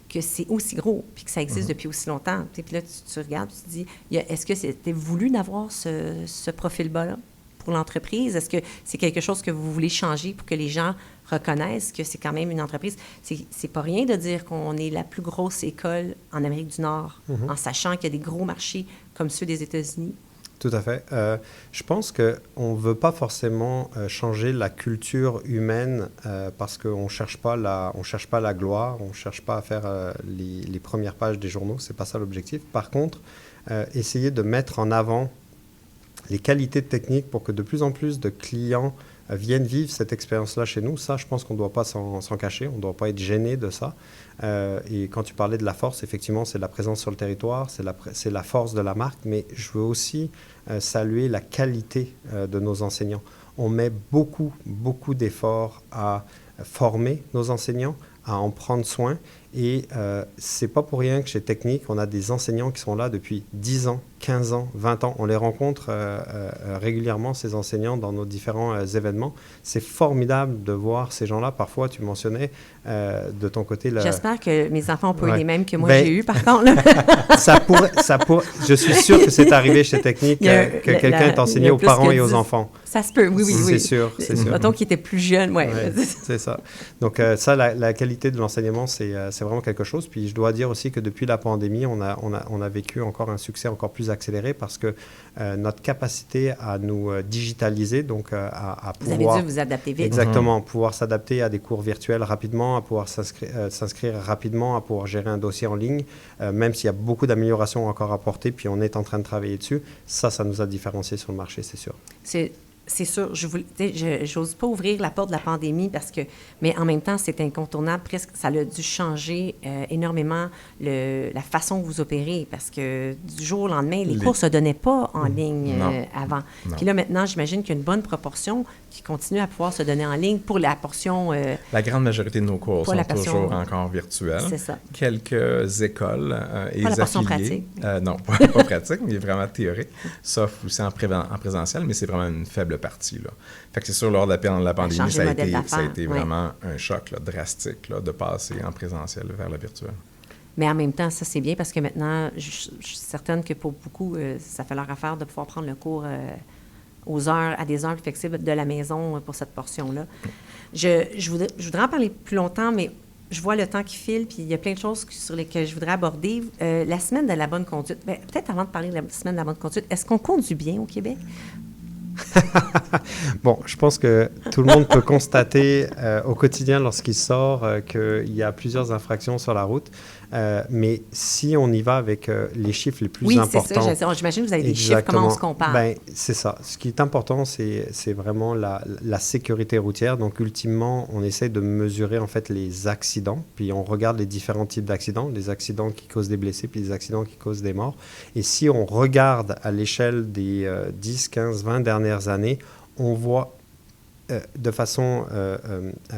que c'est aussi gros, puis que ça existe depuis aussi longtemps. Puis là, tu regardes, tu te dis, est-ce que c'était voulu d'avoir ce profil-bas-là pour l'entreprise? Est-ce que c'est quelque chose que vous voulez changer pour que les gens reconnaissent que c'est quand même une entreprise? C'est pas rien de dire qu'on est la plus grosse école en Amérique du Nord, en sachant qu'il y a des gros marchés comme ceux des États-Unis. Tout à fait. Je pense qu'on ne veut pas forcément changer la culture humaine parce qu'on ne cherche pas la gloire, on ne cherche pas à faire les premières pages des journaux, ce n'est pas ça l'objectif. Par contre, essayer de mettre en avant les qualités techniques pour que de plus en plus de clients viennent vivre cette expérience-là chez nous, ça, je pense qu'on ne doit pas s'en cacher, on ne doit pas être gêné de ça. Et quand tu parlais de la force, effectivement, c'est la présence sur le territoire, c'est la force de la marque, mais je veux aussi saluer la qualité de nos enseignants. On met beaucoup, beaucoup d'efforts à former nos enseignants, à en prendre soin. Et c'est pas pour rien que chez Technique, on a des enseignants qui sont là depuis 10 ans, 15 ans, 20 ans. On les rencontre régulièrement, ces enseignants, dans nos différents événements. C'est formidable de voir ces gens-là. Parfois, tu mentionnais de ton côté... J'espère que mes enfants ont pas eu les mêmes que moi j'ai eu, par contre. Je suis sûr que c'est arrivé chez Technique que quelqu'un est enseigné aux parents et aux enfants. Ça se peut, oui. C'est sûr. Mettons qu'ils étaient plus jeunes, oui. Ouais, c'est ça. Donc ça, la qualité de l'enseignement, c'est vraiment quelque chose. Puis je dois dire aussi que depuis la pandémie, on a vécu encore un succès encore plus accéléré parce que notre capacité à nous digitaliser, donc à pouvoir... Vous avez dû vous adapter vite. Exactement, pouvoir s'adapter à des cours virtuels rapidement, à pouvoir s'inscrire rapidement, à pouvoir gérer un dossier en ligne, même s'il y a beaucoup d'améliorations encore à apporter, puis on est en train de travailler dessus. Ça nous a différenciés sur le marché, c'est sûr. C'est sûr, je n'ose pas ouvrir la porte de la pandémie mais en même temps, c'est incontournable. Presque, ça a dû changer énormément la façon que vous opérez parce que du jour au lendemain, les cours ne se donnaient pas en ligne avant. Non. Puis là, maintenant, j'imagine qu'il y a une bonne proportion qui continue à pouvoir se donner en ligne pour la portion... la grande majorité de nos cours sont toujours encore virtuels. C'est ça. Quelques écoles et pas la portion affiliés... pratique. Non, pas pratique, mais vraiment théorique. Sauf aussi en présentiel, mais c'est vraiment une faible partie. Là. Fait que c'est sûr, lors de la pandémie, ça a été vraiment un choc là, drastique là, de passer en présentiel vers le virtuel. Mais en même temps, ça, c'est bien parce que maintenant, je suis certaine que pour beaucoup, ça fait leur affaire de pouvoir prendre le cours à des heures plus flexibles de la maison pour cette portion-là. Je voudrais en parler plus longtemps, mais je vois le temps qui file, puis il y a plein de choses sur lesquelles je voudrais aborder. La semaine de la bonne conduite, peut-être avant de parler de la semaine de la bonne conduite, est-ce qu'on conduit bien au Québec? Bon, je pense que tout le monde peut constater au quotidien lorsqu'il sort qu'il y a plusieurs infractions sur la route. Mais si on y va avec les chiffres les plus importants... Oui, c'est ça. J'imagine que vous avez des chiffres. Comment on se compare? Bien, c'est ça. Ce qui est important, c'est vraiment la sécurité routière. Donc, ultimement, on essaie de mesurer, en fait, les accidents. Puis, on regarde les différents types d'accidents. Les accidents qui causent des blessés, puis les accidents qui causent des morts. Et si on regarde à l'échelle des 10, 15, 20 dernières années, on voit de façon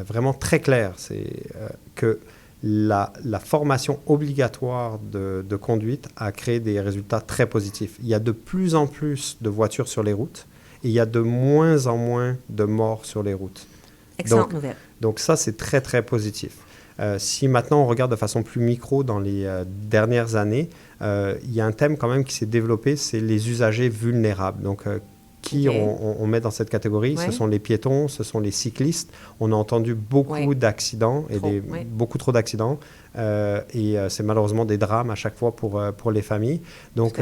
vraiment très claire que la formation obligatoire de conduite a créé des résultats très positifs. Il y a de plus en plus de voitures sur les routes et il y a de moins en moins de morts sur les routes. Excellente nouvelle. Donc ça, c'est très, très positif. Si maintenant on regarde de façon plus micro dans les dernières années, il y a un thème quand même qui s'est développé, c'est les usagers vulnérables. Donc, on met dans cette catégorie, ce sont les piétons, ce sont les cyclistes. On a entendu beaucoup d'accidents, beaucoup trop d'accidents, et c'est malheureusement des drames à chaque fois pour les familles. Donc,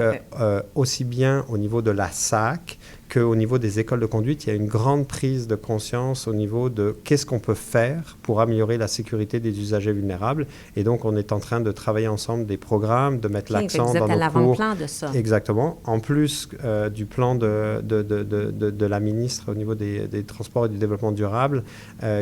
aussi bien au niveau de la SAC qu'au niveau des écoles de conduite, il y a une grande prise de conscience au niveau de qu'est-ce qu'on peut faire pour améliorer la sécurité des usagers vulnérables. Et donc, on est en train de travailler ensemble des programmes, de mettre l'accent dans nos cours. Vous êtes à l'avant-plan de ça. Exactement. En plus du plan de la ministre au niveau des Transports et du Développement durable,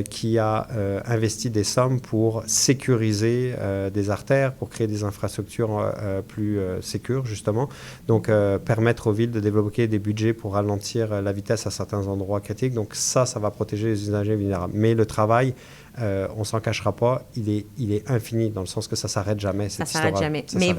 qui a investi des sommes pour sécuriser des artères, pour créer des infrastructures plus sécures, justement. Donc, permettre aux villes de débloquer des budgets pour ralentir la vitesse à certains endroits critiques. Donc, ça va protéger les usagers vulnérables. Mais le travail, on ne s'en cachera pas, il est infini, dans le sens que ça ne s'arrête jamais. Ça ne s'arrête jamais. Mais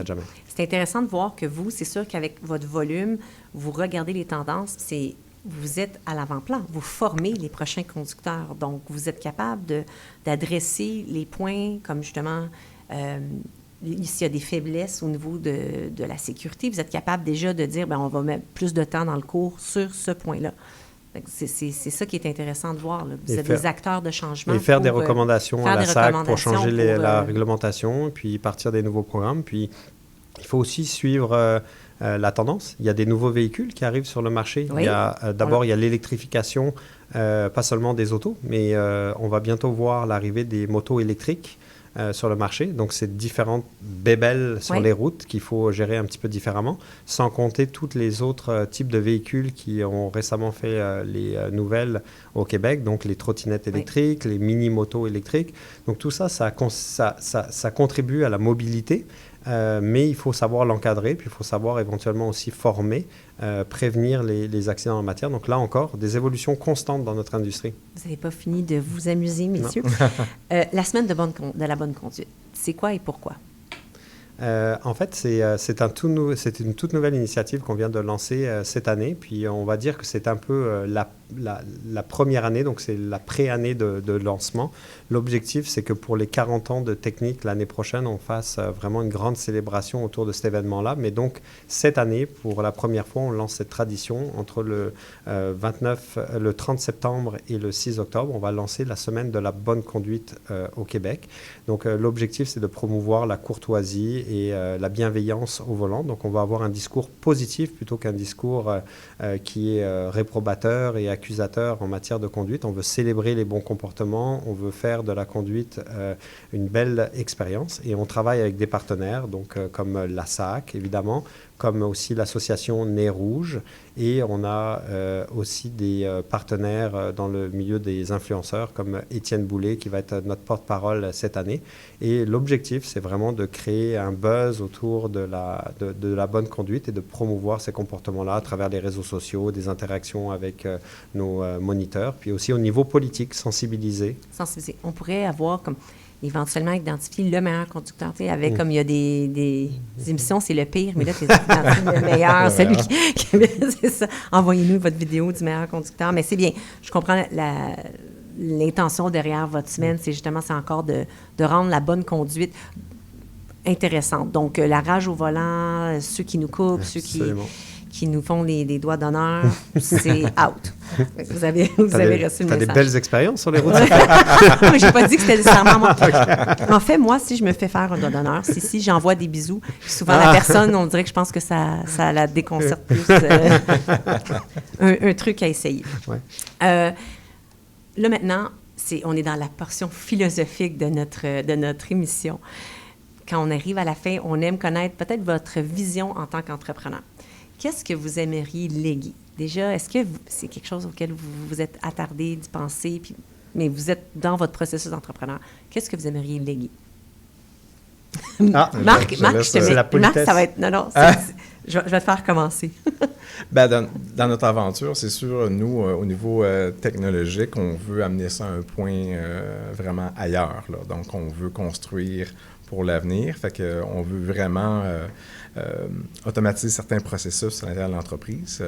c'est intéressant de voir que vous, c'est sûr qu'avec votre volume, vous regardez les tendances, c'est vous êtes à l'avant-plan. Vous formez les prochains conducteurs. Donc, vous êtes capable d'adresser les points comme justement, s'il y a des faiblesses au niveau de la sécurité, vous êtes capable déjà de dire, bien, on va mettre plus de temps dans le cours sur ce point-là. C'est ça qui est intéressant de voir. Là. Vous êtes des acteurs de changement. Et faire des recommandations à la SAC pour changer la réglementation, puis partir des nouveaux programmes. Puis, il faut aussi suivre la tendance. Il y a des nouveaux véhicules qui arrivent sur le marché. Oui. Il y a, d'abord, il y a l'électrification, pas seulement des autos, mais on va bientôt voir l'arrivée des motos électriques sur le marché. Donc, c'est différentes bébelles sur les routes qu'il faut gérer un petit peu différemment, sans compter tous les autres types de véhicules qui ont récemment fait les nouvelles au Québec, donc les trottinettes électriques, les mini-motos électriques. Donc, tout ça, ça contribue à la mobilité. Mais il faut savoir l'encadrer, puis il faut savoir éventuellement aussi former, prévenir les accidents en matière. Donc là encore, des évolutions constantes dans notre industrie. Vous n'avez pas fini de vous amuser, messieurs. La semaine de la bonne conduite, c'est quoi et pourquoi? En fait, c'est une toute nouvelle initiative qu'on vient de lancer cette année. Puis on va dire que c'est un peu la première année, donc c'est la pré-année de lancement. L'objectif, c'est que pour les 40 ans de technique, l'année prochaine, on fasse vraiment une grande célébration autour de cet événement-là. Mais donc, cette année, pour la première fois, on lance cette tradition entre le 30 septembre et le 6 octobre. On va lancer la semaine de la bonne conduite au Québec. Donc, l'objectif, c'est de promouvoir la courtoisie et la bienveillance au volant. Donc, on va avoir un discours positif plutôt qu'un discours qui est réprobateur et accusateur en matière de conduite. On veut célébrer les bons comportements, on veut faire de la conduite une belle expérience et on travaille avec des partenaires, donc comme la SAC, évidemment, comme aussi l'association Nez Rouge et on a aussi des partenaires dans le milieu des influenceurs comme Étienne Boulay qui va être notre porte-parole cette année. Et l'objectif, c'est vraiment de créer un buzz autour de la bonne conduite et de promouvoir ces comportements-là à travers les réseaux sociaux, des interactions avec nos moniteurs, puis aussi au niveau politique, sensibiliser. On pourrait avoir comme éventuellement identifier le meilleur conducteur. Tu sais, avec comme il y a des émissions, c'est le pire, mais là, tu es le meilleur, celui qui c'est ça. Envoyez-nous votre vidéo du meilleur conducteur. Mais c'est bien. Je comprends l'intention derrière votre semaine, c'est encore de rendre la bonne conduite intéressante. Donc, la rage au volant, ceux qui nous coupent, Absolument. ceux qui nous font des doigts d'honneur, c'est out. Vous avez reçu le message. Tu as des belles expériences sur les routes? Je n'ai pas dit que c'était nécessairement moi. En fait, moi, si je me fais faire un doigt d'honneur, si j'envoie des bisous, souvent la personne, on dirait que je pense que ça la déconcerte plus. Un truc à essayer. Ouais. Là, maintenant, on est dans la portion philosophique de notre émission. Quand on arrive à la fin, on aime connaître peut-être votre vision en tant qu'entrepreneur. Qu'est-ce que vous aimeriez léguer? Déjà, est-ce que c'est quelque chose auquel vous vous êtes attardé d'y penser, mais vous êtes dans votre processus d'entrepreneur? Qu'est-ce que vous aimeriez léguer? Marc, ça va être... Non, je vais te faire commencer. Dans notre aventure, c'est sûr, nous, au niveau technologique, on veut amener ça à un point vraiment ailleurs. Là. Donc, on veut construire pour l'avenir. Fait qu'on veut vraiment automatiser certains processus à l'intérieur de l'entreprise.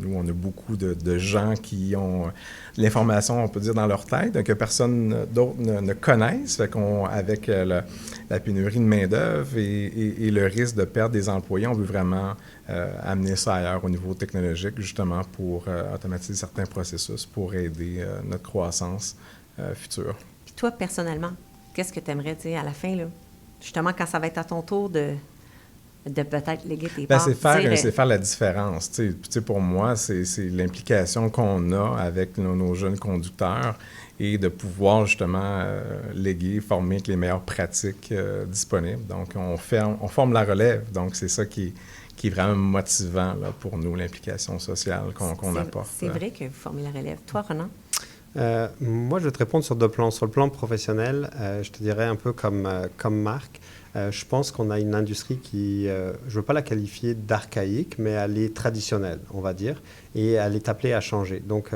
Nous, on a beaucoup de gens qui ont l'information, on peut dire, dans leur tête, que personne d'autre ne connaisse. Fait avec la pénurie de main-d'œuvre et le risque de perdre des employés, on veut vraiment amener ça ailleurs au niveau technologique, justement pour automatiser certains processus pour aider notre croissance future. Puis toi, personnellement, qu'est-ce que tu aimerais dire à la fin, là? Justement, quand ça va être à ton tour de peut-être léguer tes parts. C'est faire la différence. Tu sais, pour moi, c'est l'implication qu'on a avec nos jeunes conducteurs et de pouvoir justement léguer, former avec les meilleures pratiques disponibles. Donc, on forme la relève. Donc, c'est ça qui est vraiment motivant là, pour nous, l'implication sociale qu'on apporte. C'est vrai que vous formez la relève. Toi, Ronan? Moi, je vais te répondre sur deux plans. Sur le plan professionnel, je te dirais un peu comme Marc. Je pense qu'on a une industrie qui, je ne veux pas la qualifier d'archaïque, mais elle est traditionnelle, on va dire, et elle est appelée à changer. Donc,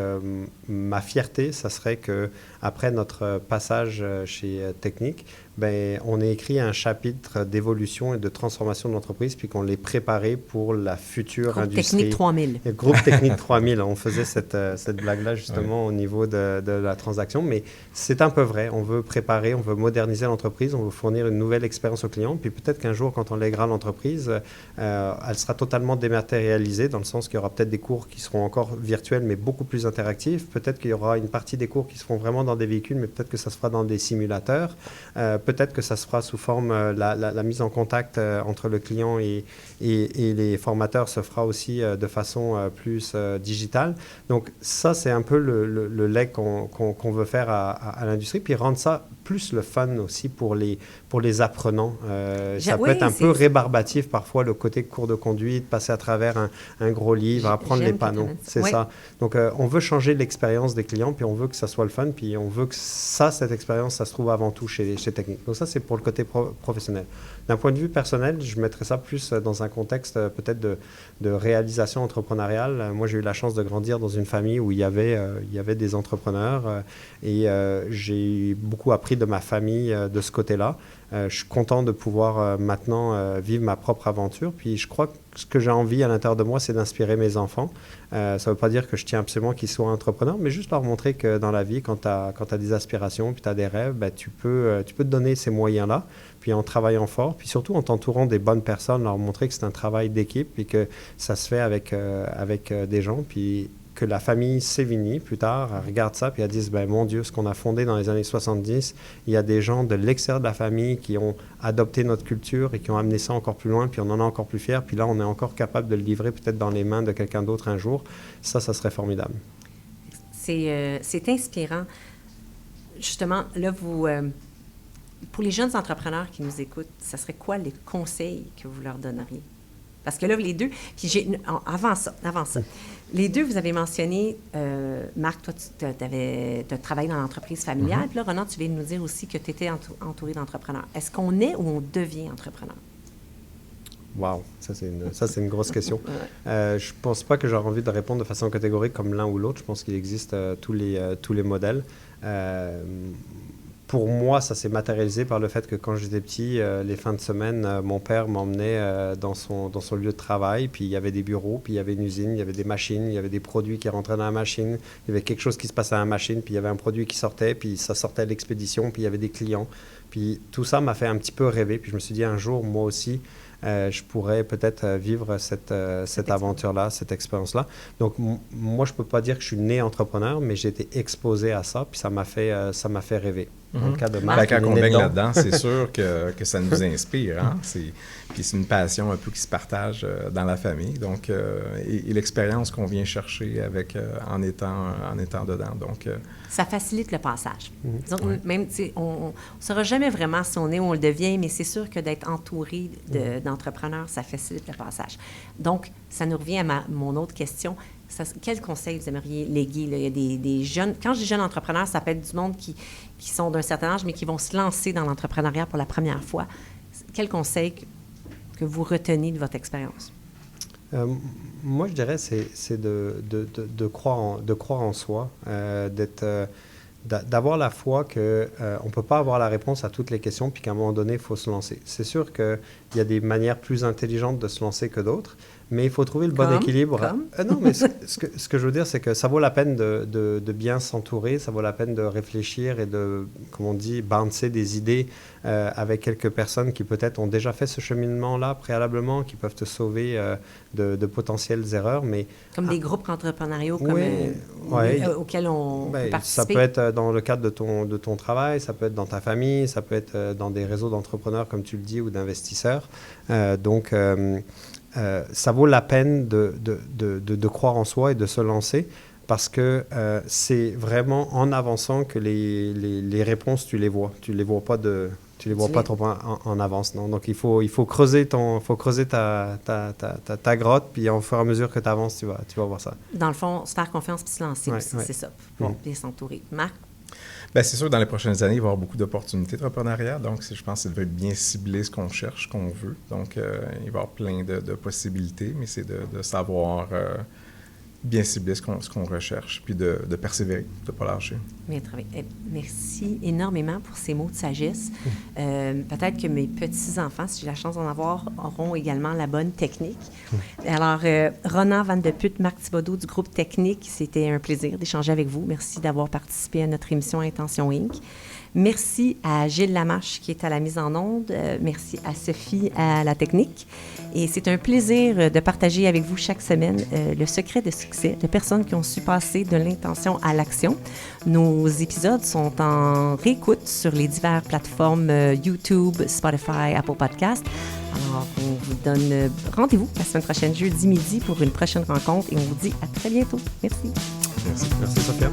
ma fierté, ça serait qu'après notre passage chez Technique, ben, on a écrit un chapitre d'évolution et de transformation de l'entreprise, puis qu'on l'ait préparé pour la future Groupe industrie. Technique 3000. Le groupe Technique 3000, on faisait cette blague-là justement au niveau de la transaction, mais c'est un peu vrai. On veut préparer, on veut moderniser l'entreprise, on veut fournir une nouvelle expérience aux clients, puis peut-être qu'un jour, quand on lèguera l'entreprise, elle sera totalement dématérialisée, dans le sens qu'il y aura peut-être des cours qui seront encore virtuels, mais beaucoup plus interactifs. Peut-être qu'il y aura une partie des cours qui se feront vraiment dans des véhicules, mais peut-être que ça se fera dans des simulateurs. Peut-être que ça se fera sous forme, la mise en contact entre le client et les formateurs se fera aussi de façon plus digitale. Donc ça, c'est un peu le leg qu'on veut faire à l'industrie, puis rendre ça plus le fun aussi pour les apprenants. Ça peut être un peu rébarbatif parfois, le côté cours de conduite, passer à travers un gros livre, apprendre les panneaux. C'est ça. Donc, on veut changer l'expérience des clients, puis on veut que ça soit le fun, puis on veut que cette expérience, ça se trouve avant tout chez Technique. Donc ça, c'est pour le côté professionnel. D'un point de vue personnel, je mettrais ça plus dans un contexte peut-être de réalisation entrepreneuriale. Moi, j'ai eu la chance de grandir dans une famille où il y avait des entrepreneurs et j'ai beaucoup appris de ma famille de ce côté-là. Je suis content de pouvoir maintenant vivre ma propre aventure. Puis je crois que ce que j'ai envie à l'intérieur de moi, c'est d'inspirer mes enfants. Ça ne veut pas dire que je tiens absolument qu'ils soient entrepreneurs, mais juste leur montrer que dans la vie, quand tu as des aspirations, puis tu as des rêves, ben, tu peux te donner ces moyens-là, puis en travaillant fort, puis surtout en t'entourant des bonnes personnes, leur montrer que c'est un travail d'équipe, puis que ça se fait avec des gens, puis que la famille Sévigny, plus tard, elle regarde ça puis elle dit, ben mon Dieu, ce qu'on a fondé dans les années 70, il y a des gens de l'extérieur de la famille qui ont adopté notre culture et qui ont amené ça encore plus loin, puis on en est encore plus fiers, puis là, on est encore capable de le livrer peut-être dans les mains de quelqu'un d'autre un jour. Ça serait formidable. C'est inspirant. Justement, là, pour les jeunes entrepreneurs qui nous écoutent, ça serait quoi les conseils que vous leur donneriez? Parce que là, les deux, puis avant ça, les deux, vous avez mentionné, Marc, toi, tu as travaillé dans l'entreprise familiale, puis là, Ronan, tu viens de nous dire aussi que tu étais entouré d'entrepreneurs. Est-ce qu'on est ou on devient entrepreneur? Wow, ça c'est une grosse question. Je pense pas que j'aurais envie de répondre de façon catégorique comme l'un ou l'autre. Je pense qu'il existe tous les modèles. Pour moi, ça s'est matérialisé par le fait que quand j'étais petit, les fins de semaine, mon père m'emmenait dans son lieu de travail, puis il y avait des bureaux, puis il y avait une usine, il y avait des machines, il y avait des produits qui rentraient dans la machine, il y avait quelque chose qui se passait à la machine, puis il y avait un produit qui sortait, puis ça sortait à l'expédition, puis il y avait des clients. Puis tout ça m'a fait un petit peu rêver, puis je me suis dit un jour, moi aussi, je pourrais peut-être vivre cette aventure-là, cette expérience-là. Donc, moi, je ne peux pas dire que je suis né entrepreneur, mais j'ai été exposé à ça, puis ça m'a fait rêver. Dans le cas de Marc, quand on baigne là-dedans, c'est sûr que ça nous inspire. Hein? Puis c'est une passion un peu qui se partage dans la famille. Donc, et l'expérience qu'on vient chercher en étant dedans. Donc, ça facilite le passage. Disons, même, on ne saura jamais vraiment si on est ou on le devient, mais c'est sûr que d'être entouré d'entrepreneurs, ça facilite le passage. Donc, ça nous revient à mon autre question. Quel conseil vous aimeriez léguer? Là? Il y a des jeunes... Quand je dis jeunes entrepreneurs, ça peut être du monde qui sont d'un certain âge, mais qui vont se lancer dans l'entrepreneuriat pour la première fois. Quel conseil que vous retenez de votre expérience? Moi, je dirais c'est de croire en soi, d'avoir la foi qu'on ne peut pas avoir la réponse à toutes les questions, puis qu'à un moment donné, il faut se lancer. C'est sûr qu'il y a des manières plus intelligentes de se lancer que d'autres, mais il faut trouver le bon équilibre. Non, mais ce que je veux dire, c'est que ça vaut la peine de bien s'entourer, ça vaut la peine de réfléchir et de, comme on dit, bouncer des idées avec quelques personnes qui peut-être ont déjà fait ce cheminement-là préalablement, qui peuvent te sauver de potentielles erreurs. Mais, comme des groupes entrepreneuriaux auxquels on peut participer. Ça peut être dans le cadre de ton travail, ça peut être dans ta famille, ça peut être dans des réseaux d'entrepreneurs, comme tu le dis, ou d'investisseurs. Donc, ça vaut la peine de croire en soi et de se lancer, parce que c'est vraiment en avançant que les réponses, tu les vois. Tu les vois pas pas trop en avance. Non? Donc, il faut creuser ta grotte, puis au fur et à mesure que tu avances, tu vas voir ça. Dans le fond, se faire confiance puis se lancer aussi, c'est ça, pour bien s'entourer. Marc? Bien, c'est sûr, dans les prochaines années, il va y avoir beaucoup d'opportunités d'entrepreneuriat. Donc, je pense que ça devait bien cibler ce qu'on cherche, ce qu'on veut. Donc, il va y avoir plein de possibilités, mais c'est de savoir bien cibler ce qu'on recherche, puis de persévérer, de ne pas lâcher. Merci énormément pour ces mots de sagesse. Peut-être que mes petits-enfants, si j'ai la chance d'en avoir, auront également la bonne technique. Alors, Ronan Van de Putte, Marc Thibodeau du groupe Technique, c'était un plaisir d'échanger avec vous. Merci d'avoir participé à notre émission Intention Inc. Merci à Gilles Lamarche qui est à la mise en onde. Merci à Sophie à la technique. Et c'est un plaisir de partager avec vous chaque semaine le secret de succès de personnes qui ont su passer de l'intention à l'action. Nos épisodes sont en réécoute sur les diverses plateformes YouTube, Spotify, Apple Podcasts. Alors, on vous donne rendez-vous la semaine prochaine, jeudi midi, pour une prochaine rencontre et on vous dit à très bientôt. Merci. Merci Sophia.